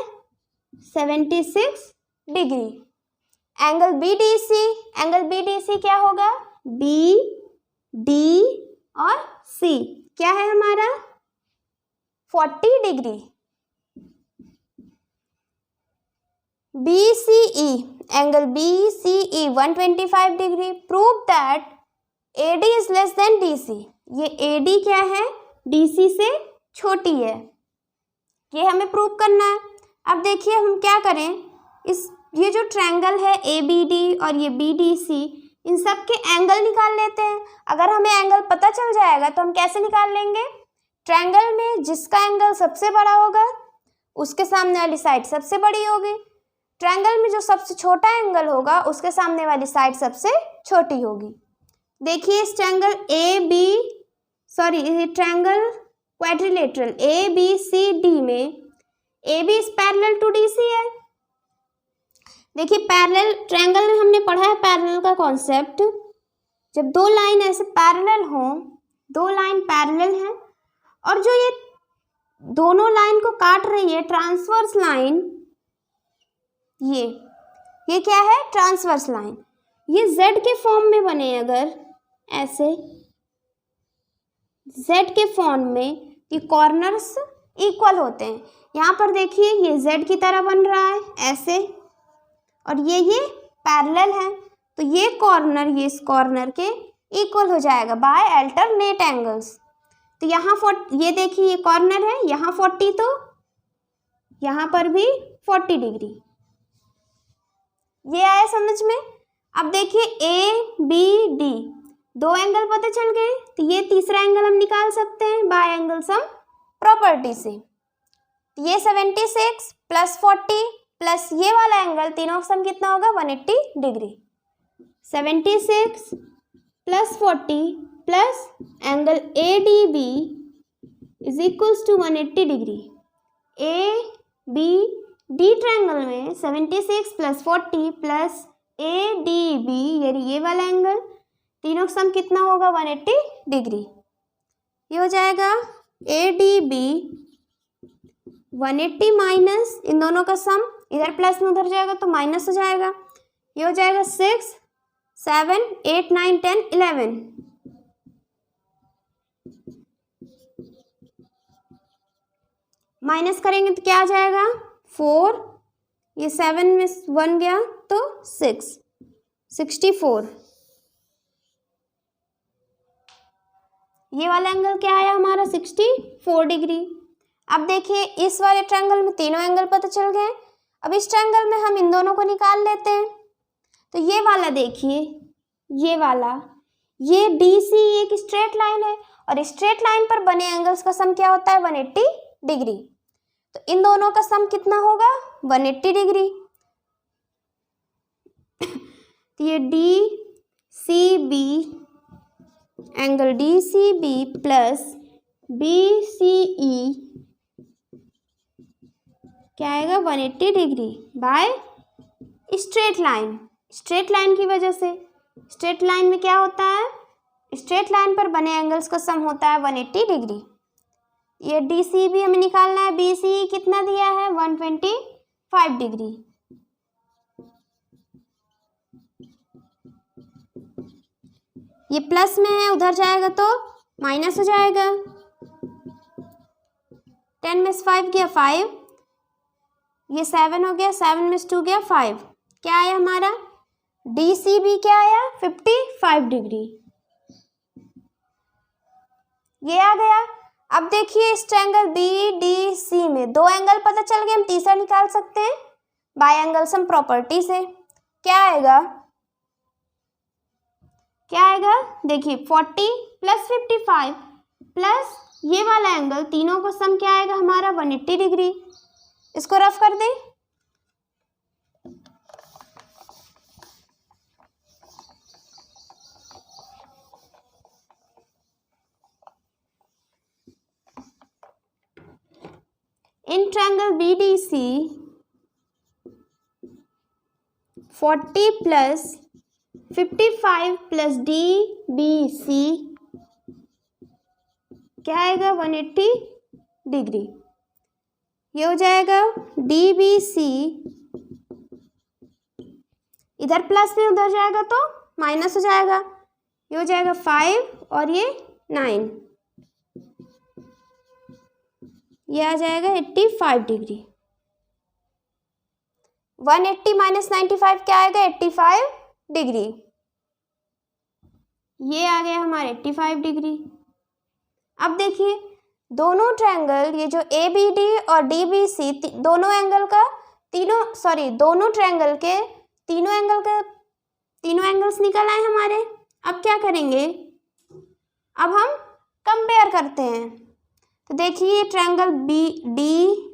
Speaker 1: 76 degree. Angle BDC, angle BDC क्या होगा, B, D और C क्या है हमारा 40 degree. BCE, angle BCE 125 degree. Prove that AD is less than DC। ये AD क्या है, DC से छोटी है, ये हमें प्रूव करना है। अब देखिए हम क्या करें, ये जो ट्रायंगल है ABD और ये BDC, इन सब के एंगल निकाल लेते हैं। अगर हमें एंगल पता चल जाएगा तो हम कैसे निकाल लेंगे, ट्रायंगल में जिसका एंगल सबसे बड़ा होगा उसके सामने वाली साइड सबसे बड़ी होगी। ट्रायंगल में जो सबसे छोटा एंगल होगा उसके सामने वाली साइड सबसे छोटी होगी। देखिए इस ट्रायंगल ट्रायंगल क्वाड्रिलेटरल ABCD में AB is parallel to DC है। देखिए पैरेलल ट्रायंगल में हमने पढ़ा है पैरेलल का कॉन्सेप्ट। जब दो लाइन ऐसे पैरेलल हों, दो लाइन पैरेलल हैं और जो ये दोनों लाइन को काट रही है ट्रांसवर्स लाइन, ये क्या है, ट्रांसवर्स लाइन, ये Z के फॉर्म में बने, अगर ऐसे Z के फॉर्म में ये कॉर्नर्स इक्वल होते हैं। यहाँ पर देखिए ये Z की तरह बन रहा है ऐसे, और ये पैरेलल है, तो ये कॉर्नर ये इस कॉर्नर के इक्वल हो जाएगा बाय अल्टरनेट एंगल्स। तो यहाँ ये देखिए ये कॉर्नर है, यहाँ 40 तो यहाँ पर भी 40 डिग्री। ये आया समझ में। अब देखिए ABD दो एंगल पता चल गए, तो ये तीसरा एंगल हम निकाल सकते हैं बाय एंगल सम प्रॉपर्टी से। ये 76 प्लस 40 प्लस ये वाला एंगल, तीनों का सम कितना होगा 180 degree. 76 plus 40 plus angle ADB is equals to 180 degree. ABD triangle में 76 प्लस 40 प्लस ADB यानी ये वाला एंगल, तीनों का सम कितना होगा 180 डिग्री। ये हो जाएगा ADB 180 माइनस इन दोनों का सम, इधर प्लस में उधर जाएगा तो माइनस हो जाएगा। ये हो जाएगा 6 7 8 9 10 11। माइनस करेंगे तो क्या आ जाएगा 4, ये 7 में 1 गया तो 6 64। ये वाला एंगल क्या आया हमारा 64 डिग्री। अब देखिए इस वाले ट्रायंगल में तीनों एंगल पता चल गए। अब इस ट्रायंगल में हम इन दोनों को निकाल लेते हैं। तो ये वाला देखिए, ये वाला, ये DC एक स्ट्रेट लाइन है और स्ट्रेट लाइन पर बने एंगल्स का सम क्या होता है 180 डिग्री। तो इन दोनों का सम कितना होगा 180 डिग्री। तो ये DCB angle DCB plus BCE क्या आएगा 180 degree by straight line. Straight line की वजह से, स्ट्रेट लाइन में क्या होता है, स्ट्रेट लाइन पर बने एंगल्स का सम होता है 180 डिग्री। ये DCB हमें निकालना है, BCE कितना दिया है 125 डिग्री। ये प्लस में है, उधर जाएगा तो माइनस हो जाएगा। 10 में से 5 गया 5, ये 7 हो गया, 7 में से 2 गया 5। क्या आया हमारा DCB क्या आया 55 डिग्री। ये आ गया। अब देखिए इस ट्रायंगल BDC में दो एंगल पता चल गए, हम तीसरा निकाल सकते हैं बाय एंगल सम प्रॉपर्टी से। क्या आएगा, क्या आएगा देखिए 40 प्लस 55 प्लस ये वाला एंगल, तीनों का सम क्या आएगा हमारा 180 डिग्री। इसको रफ कर दें। In triangle BDC 40 plus 55 plus DBC क्या आएगा 180 डिग्री। ये हो जाएगा DBC, इधर प्लस में उधर जाएगा तो माइनस हो जाएगा। ये हो जाएगा 5 और ये 9, ये आ जाएगा 85 डिग्री। 180 माइनस 95 क्या आएगा 85 डिग्री। ये आ गया हमारे 85 डिग्री। अब देखिए दोनों ट्रायंगल, ये जो ABD और DBC दोनों एंगल का दोनों ट्रायंगल के तीनों एंगल्स निकल आए हमारे। अब क्या करेंगे, अब हम कंपेयर करते हैं। तो देखिए ट्रायंगल BDBC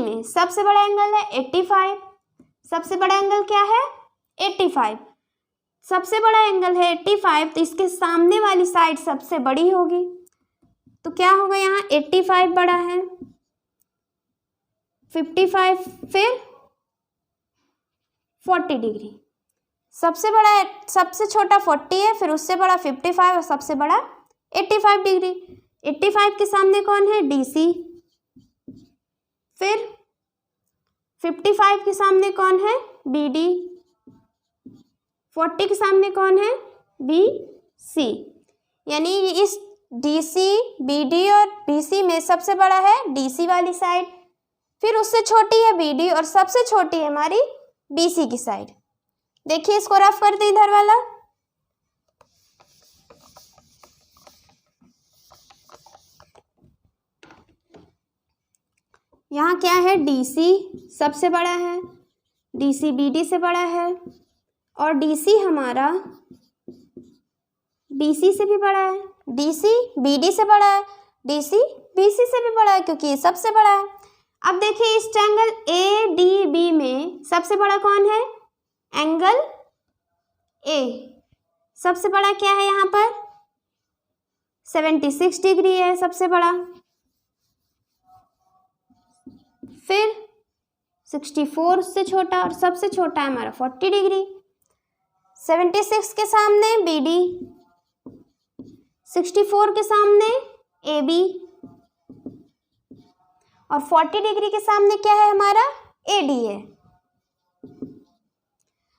Speaker 1: में सबसे बड़ा एंगल है 85, सबसे बड़ा एंगल क्या है 85, सबसे बड़ा एंगल है 85, तो इसके सामने वाली साइड सबसे बड़ी होगी। तो क्या होगा यहाँ 85 बड़ा है, 55 फिर 40 डिग्री। सबसे छोटा 40 है, फिर उससे बड़ा 55 और सबसे बड़ा 85 डिग्री। 85 के सामने कौन है DC, फिर 55 के सामने कौन है BD, 40 के सामने कौन है BC। यानी इस DC, BD और BC में सबसे बड़ा है DC वाली साइड, फिर उससे छोटी है BD और सबसे छोटी है हमारी BC की साइड। देखिए इसको रफ कर दे इधर वाला। यहाँ क्या है DC सबसे बड़ा है, DC BD से बड़ा है और DC हमारा BC से भी बड़ा है, DC BD से बड़ा है, DC BC से भी बड़ा है क्योंकि ये सबसे बड़ा है। अब देखिए इस ट्रायंगल ADB में सबसे बड़ा कौन है एंगल A, सबसे बड़ा क्या है यहाँ पर 76 डिग्री है सबसे बड़ा, फिर 64 से छोटा और सबसे छोटा है हमारा 40 डिग्री। 76 के सामने BD, 64 के सामने AB और 40 डिग्री के सामने क्या है हमारा AD है।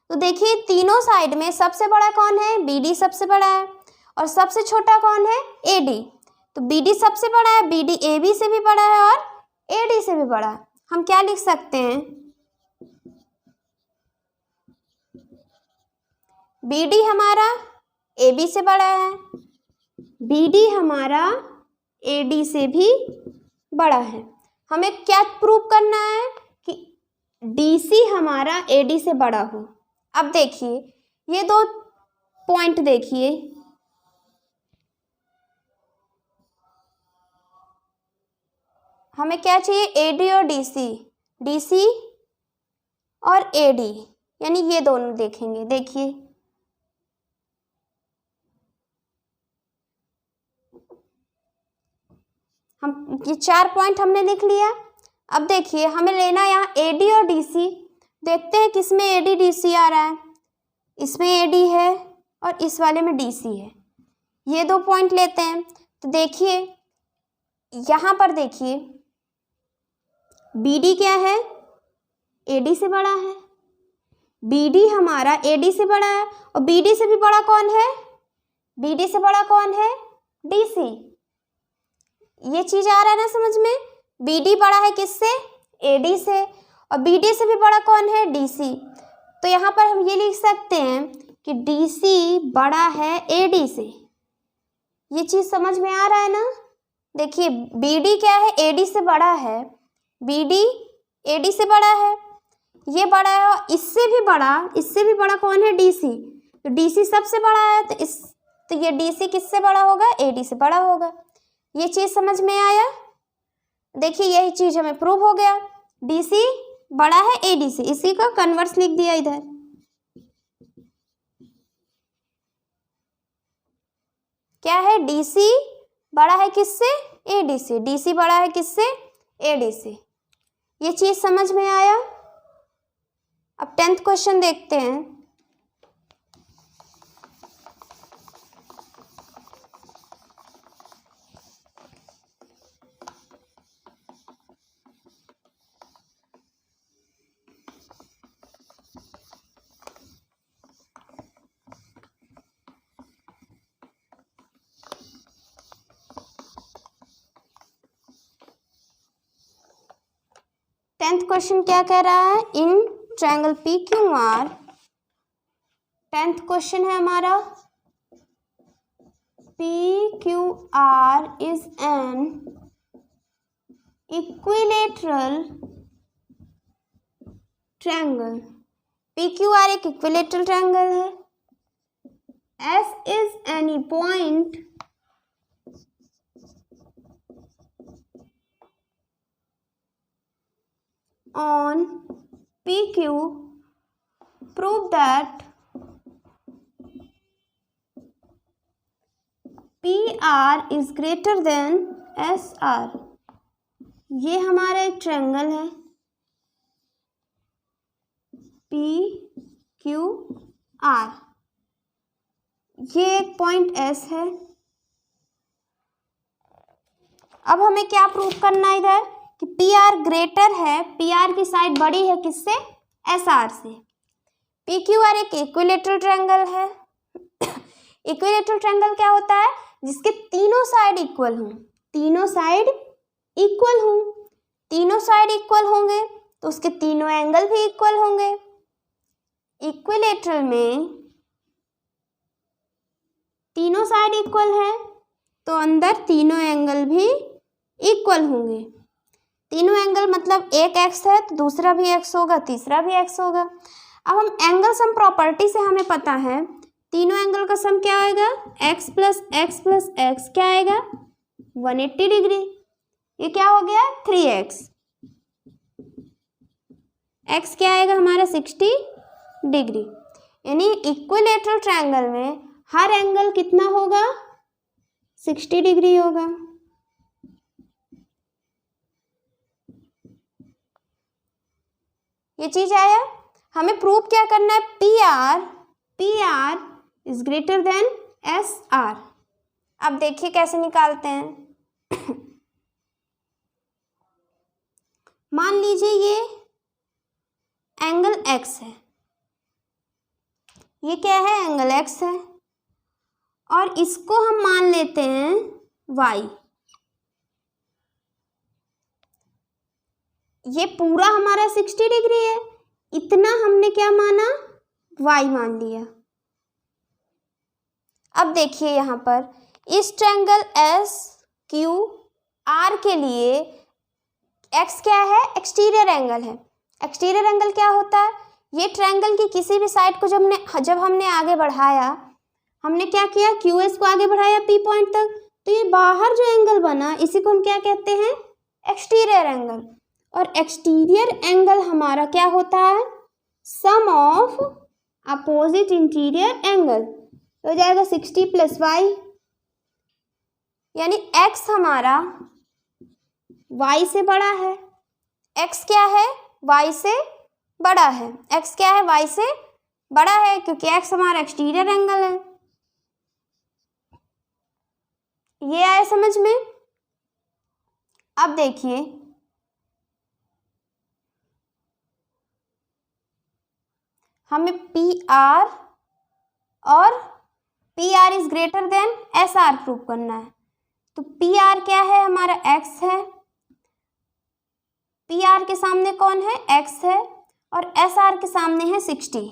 Speaker 1: तो देखिए तीनों साइड में सबसे बड़ा कौन है BD सबसे बड़ा है और सबसे छोटा कौन है AD। तो BD सबसे बड़ा है, BD AB से भी बड़ा है और AD से भी बड़ा है। हम क्या लिख सकते हैं BD हमारा AB से बड़ा है BD हमारा AD से भी बड़ा है। हमें क्या प्रूव करना है कि DC हमारा AD से बड़ा हो। अब देखिए ये दो पॉइंट देखिए, हमें क्या चाहिए, AD और DC और AD, यानी ये दोनों देखेंगे। देखिए हम ये 4 पॉइंट हमने लिख लिया। अब देखिए हमें लेना है यहाँ AD और DC। देखते हैं किसमें AD DC आ रहा है। इसमें AD है और इस वाले में DC है। ये दो पॉइंट लेते हैं। तो देखिए यहाँ पर देखिए BD क्या है, AD से बड़ा है। BD हमारा AD से बड़ा है और BD से भी बड़ा कौन है, BD से बड़ा कौन है, DC। ये चीज आ रहा है ना समझ में। BD बड़ा है किससे, AD से, और BD से भी बड़ा कौन है, DC। तो यहाँ पर हम ये लिख सकते हैं कि DC बड़ा है AD से। ये चीज समझ में आ रहा है ना। देखिए BD क्या है, AD से बड़ा है, BD AD से बड़ा है, ये बड़ा है, और इससे भी बड़ा कौन है, DC। तो DC सबसे बड़ा है, तो ये DC किससे बड़ा होगा, AD से बड़ा होगा। ये चीज समझ में आया। देखिए यही चीज हमें प्रूव हो गया, DC बड़ा है AD से। इसी का कन्वर्स लिख दिया इधर। क्या है, DC बड़ा है किससे, AD से। DC बड़ा है किससे, AD से। ये चीज समझ में आया। अब 10th क्वेश्चन देखते हैं। टेंथ क्वेश्चन क्या कह रहा है, in triangle PQR। 10th question है हमारा, PQR is an equilateral triangle. PQR एक इक्विलेटरल ट्रायंगल है। S is any point on PQ, prove that PR is greater than SR। ये हमारा एक ट्रायंगल है PQR, ये एक पॉइंट S है। अब हमें क्या प्रूव करना है इधर कि PR ग्रेटर है, PR की साइड बड़ी है किससे, SR से। PQR एक इक्विलेटरल ट्रायंगल है। इक्विलेटरल ट्रायंगल क्या होता है, जिसके तीनों साइड इक्वल हों, तीनों साइड इक्वल हों। तीनों साइड इक्वल होंगे तो उसके तीनों एंगल भी इक्वल होंगे। इक्विलेटरल में तीनों साइड इक्वल है तो अंदर तीनों एंगल भी इक्वल होंगे। तीनों एंगल मतलब एक x है तो दूसरा भी x होगा, तीसरा भी x होगा। अब हम एंगल सम प्रॉपर्टी से हमें पता है तीनों एंगल का सम क्या आएगा, x plus x plus x क्या आएगा, 180 डिग्री। ये क्या हो गया, 3x। x क्या आएगा हमारा, 60 डिग्री। यानी इक्विलेटरल ट्रायंगल में हर एंगल कितना होगा, 60 डिग्री होगा। ये चीज आया। हमें प्रूव क्या करना है, PR is greater then SR। अब देखिए कैसे निकालते हैं। मान लीजिए ये एंगल X है, ये क्या है, एंगल X है, और इसको हम मान लेते हैं Y। ये पूरा हमारा 60 डिग्री है, इतना हमने क्या माना, Y मान लिया। अब देखिए यहाँ पर इस ट्रायंगल एस क्यू आर के लिए एक्स क्या है, एक्सटीरियर एंगल है। एक्सटीरियर एंगल क्या होता है, ये ट्रायंगल की किसी भी साइड को जब हमने आगे बढ़ाया, हमने क्या किया, क्यू एस को आगे बढ़ाया पी पॉइंट तक, तो ये बाहर जो एंगल बना इसी को हम क्या कहते हैं, एक्सटीरियर एंगल। और एक्सटीरियर एंगल हमारा क्या होता है, sum of opposite interior angle, तो हो जाएगा 60 + y, यानी x हमारा y से बड़ा है। x क्या है, y से बड़ा है। x क्या है, y से बड़ा है, क्योंकि x हमारा एक्सटीरियर एंगल है। ये आया समझ में। अब देखिए हमें पी आर और P are is greater then S R prove करना है। तो पी आर क्या है, हमारा एक्स है, पी आर के सामने कौन है, एक्स है, और एस आर के सामने है 60।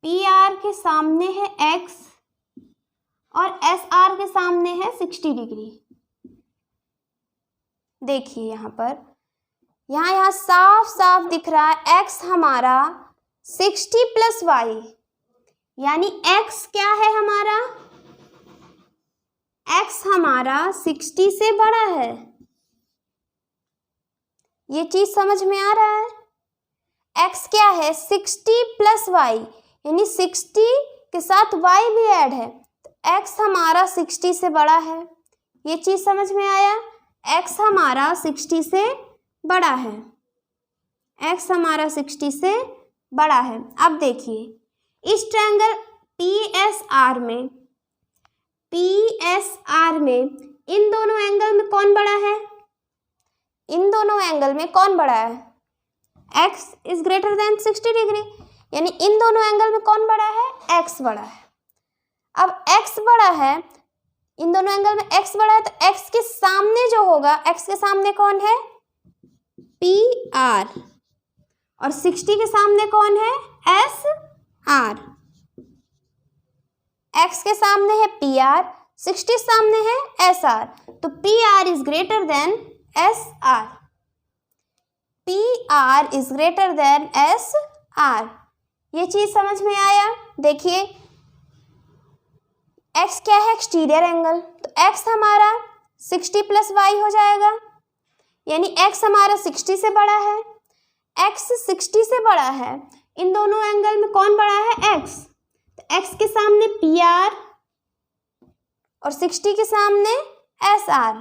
Speaker 1: पी आर के सामने है एक्स और एस आर के सामने है 60 डिग्री। देखिए यहाँ पर, यहाँ साफ साफ दिख रहा है x हमारा 60 + y, यानी x क्या है हमारा, x हमारा 60 से बड़ा है। ये चीज समझ में आ रहा है। x क्या है, 60 + y, यानी 60 के साथ y भी ऐड है, तो x हमारा 60 से बड़ा है। ये चीज समझ में आया, x हमारा 60 से बड़ा है, x हमारा 60 से बड़ा है। अब देखिए इस ट्रायंगल PSR में इन दोनों एंगल में कौन बड़ा है, इन दोनों एंगल में कौन बड़ा है, x is greater then 60 degree, यानी इन दोनों एंगल में कौन बड़ा है, x बड़ा है। अब x बड़ा है, इन दोनों एंगल में x बड़ा है, तो x के सामने जो होगा, x के सामने कौन है, PR, और 60 के सामने कौन है, SR। x के सामने है PR, 60 सामने है SR, तो PR is greater then SR, PR is greater then SR। ये चीज समझ में आया। देखिए x क्या है, एक्सटीरियर एंगल, तो x हमारा 60 + y हो जाएगा, यानी x हमारा 60 से बड़ा है, x 60 से बड़ा है, इन दोनों एंगल में कौन बड़ा है, x, तो x के सामने PR और 60 के सामने SR,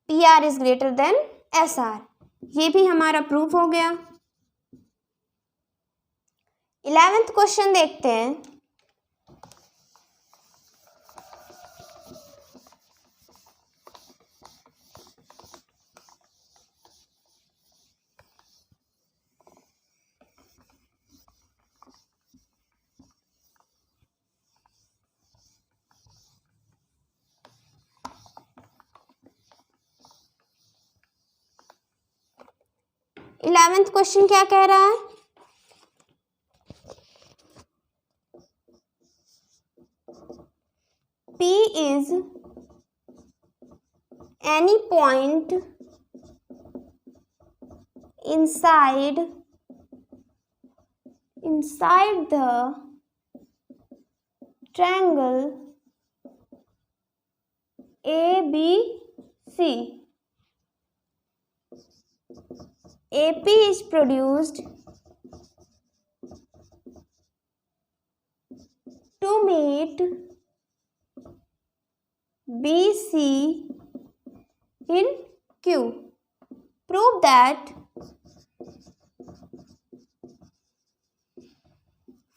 Speaker 1: PR is greater then SR। ये भी हमारा प्रूफ हो गया। 11th क्वेश्चन देखते हैं। इलेवेंथ क्वेश्चन क्या कह रहा है, P is any point inside the triangle ABC. AP is produced to meet BC in Q. Prove that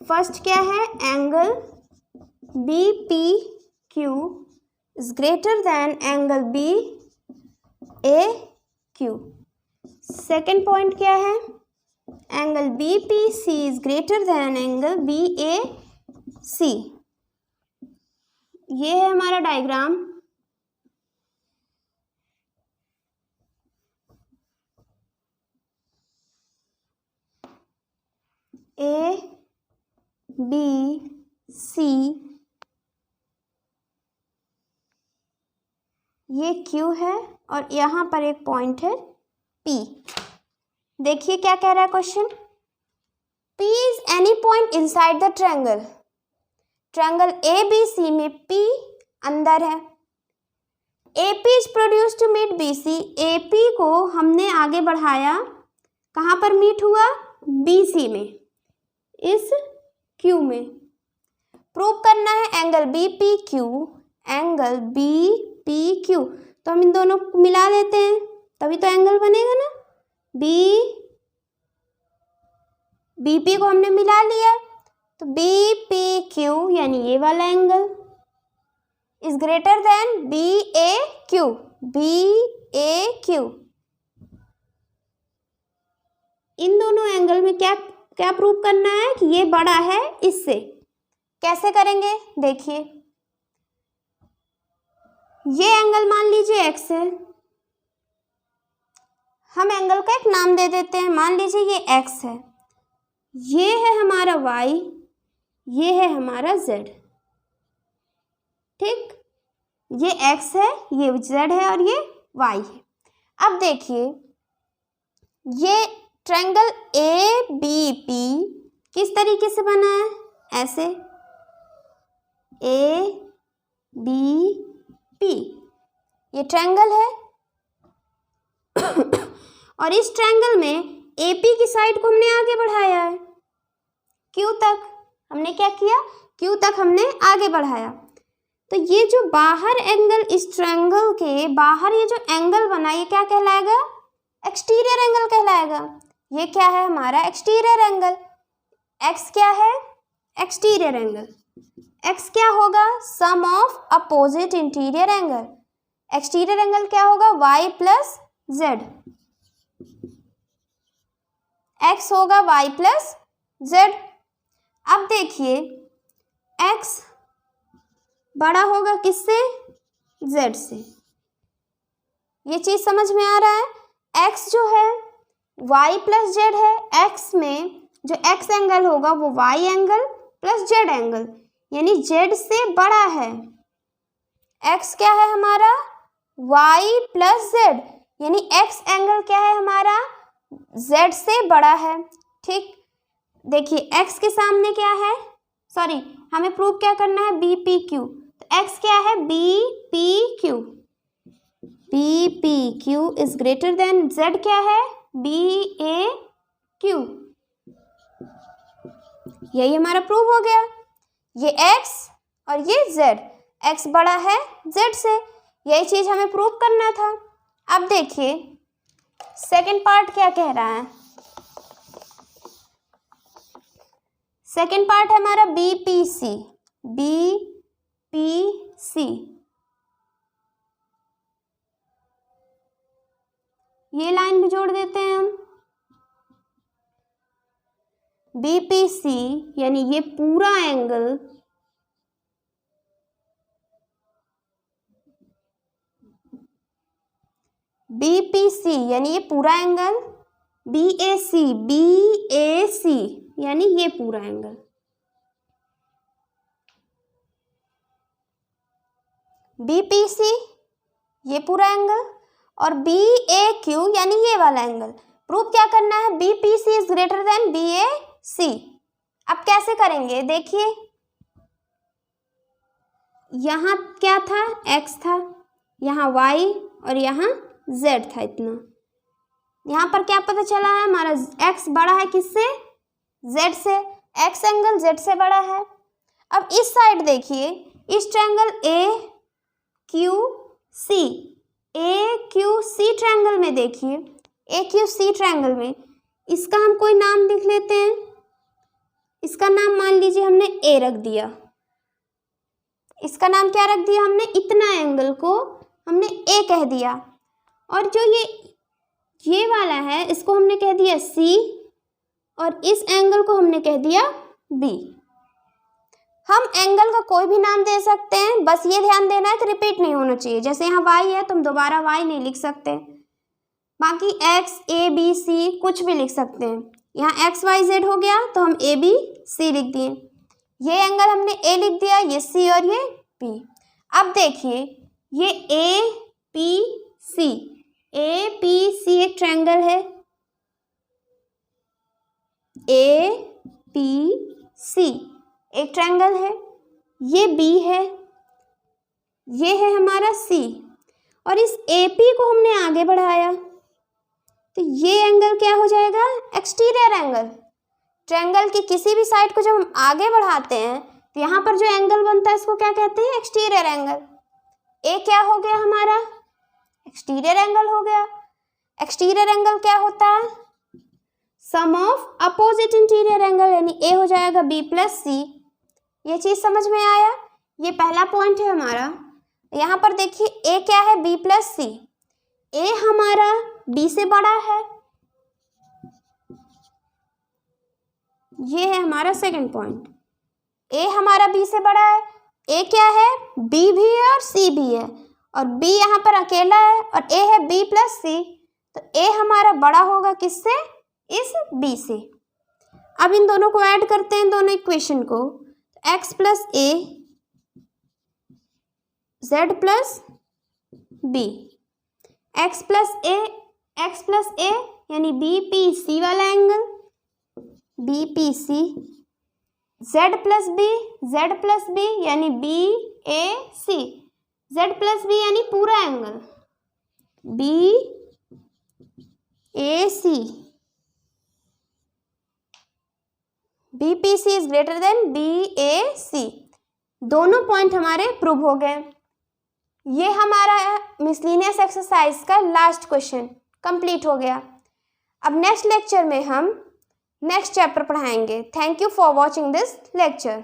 Speaker 1: first क्या है, angle BPQ is greater than angle BAQ। Second point क्या है, angle BPC is greater than angle BAC। ये है हमारा diagram. A B C, ये Q है और यहाँ पर एक पॉइंट है P। देखिए क्या कह रहा है question, P is any point inside the triangle. Triangle ABC में P अंदर है। AP is produce to meet BC। AP को हमने आगे बढ़ाया, कहाँ पर मीट हुआ, BC में, इस Q में। प्रूव करना है एंगल BPQ, एंगल BPQ, तो हम इन दोनों को मिला लेते हैं तभी तो एंगल बनेगा ना। BP को हमने मिला लिया तो BPQ यानी ये वाला angle is greater then BAQ। BAQ, इन दोनों एंगल में क्या क्या प्रूव करना है कि ये बड़ा है इससे। कैसे करेंगे देखिए, ये एंगल मान लीजिए x है, हम एंगल का एक नाम दे देते हैं, मान लीजिए ये x है, ये है हमारा y, ये है हमारा z। ठीक, ये x है, ये z है और ये y है। अब देखिए ये ट्रायंगल ABP किस तरीके से बना है, ऐसे ABP, ये ट्रायंगल है और इस ट्रायंगल में AP की साइड को हमने आगे बढ़ाया है, Q तक हमने क्या किया, Q तक हमने आगे बढ़ाया। तो ये जो बाहर एंगल, इस ट्रायंगल के बाहर ये जो एंगल बना, ये क्या कहलाएगा, एक्सटीरियर एंगल कहलाएगा। ये क्या है हमारा एक्सटीरियर एंगल। x क्या है, एक्सटीरियर एंगल। x क्या होगा, sum of opposite interior angle. Exterior angle क्या होगा, y प्लस z। x होगा y प्लस z। अब देखिए x बड़ा होगा किससे, z से। ये चीज समझ में आ रहा है। x जो है y प्लस z है, x में जो x एंगल होगा वो y angle plus z angle, यानी z से बड़ा है। x क्या है हमारा, y प्लस z, यानी x एंगल क्या है हमारा, z से बड़ा है। ठीक, देखिए x के सामने क्या है, सॉरी हमें प्रूव क्या करना है, BPQ। तो x क्या है, BPQ। BPQ is greater then z क्या है, BAQ। यही हमारा प्रूव हो गया। ये x और ये z, x बड़ा है z से, यही चीज हमें प्रूव करना था। अब देखिए सेकंड पार्ट क्या कह रहा है। सेकंड पार्ट है हमारा BPC। BPC, ये लाइन भी जोड़ देते हैं हम। BPC यानी ये पूरा एंगल BPC यानी ये पूरा एंगल, BAC यानी ये पूरा एंगल। BPC ये पूरा एंगल और BAQ यानी ये वाला एंगल। प्रूफ क्या करना है, BPC is greater then BAC। अब कैसे करेंगे देखिए, यहाँ क्या था, x था, यहाँ y और यहाँ z था इतना। यहाँ पर क्या पता चला है, हमारा x बड़ा है किससे, z से, x एंगल z से बड़ा है। अब इस साइड देखिए, इस ट्रायंगल AQC ट्रायंगल में देखिए, AQC ट्रायंगल में इसका हम कोई नाम लिख लेते हैं। इसका नाम मान लीजिए हमने A रख दिया। इसका नाम क्या रख दिया हमने, इतना एंगल को हमने A कह दिया। और जो ये वाला है इसको हमने कह दिया C और इस एंगल को हमने कह दिया B। हम एंगल का कोई भी नाम दे सकते हैं, बस ये ध्यान देना है कि रिपीट नहीं होना चाहिए। जैसे यहाँ y है तो हम दोबारा y नहीं लिख सकते, बाकी x a b c कुछ भी लिख सकते हैं। यहाँ x y z हो गया तो हम a b c लिख दिए। ये एंगल हमने ए लिख दिया, ये सी और ये बी। अब देखिए ये A P C, A P C एक ट्रायंगल है, ए पी सी एक ट्रायंगल है, ये बी है, ये है हमारा सी, और इस ए पी को हमने आगे बढ़ाया तो ये एंगल क्या हो जाएगा, एक्सटीरियर एंगल। ट्रायंगल की किसी भी साइड को जब हम आगे बढ़ाते हैं तो यहाँ पर जो एंगल बनता है इसको क्या कहते हैं, एक्सटीरियर एंगल। ए क्या हो गया हमारा, एक्सटीरियर एंगल हो गया। एक्सटीरियर एंगल क्या होता है, sum of opposite interior angle, यानी ए हो जाएगा बी प्लस सी। ये चीज समझ में आया, ये पहला पॉइंट है हमारा। यहाँ पर देखिए ए क्या है, बी प्लस सी, ए हमारा बी से बड़ा है, ये है हमारा सेकंड पॉइंट। ए हमारा बी से बड़ा है, ए क्या है, बी भी है और सी भी है, और बी यहाँ पर अकेला है और ए है बी प्लस सी, तो ए हमारा बड़ा होगा किससे, इस बी से। अब इन दोनों को ऐड करते हैं, दोनों इक्वेशन को, X plus A Z plus B, X plus A यानी बी पी सी वाला angle, B P C, Z plus B यानी B A C, Z plus B यानी पूरा angle B A C, B P C is greater than B A C. दोनों point हमारे prove हो गए। ये हमारा मिसलिनियस एक्सरसाइज का लास्ट क्वेश्चन कंप्लीट हो गया। अब नेक्स्ट लेक्चर में हम नेक्स्ट चैप्टर पढ़ाएंगे। Thank you for watching this lecture.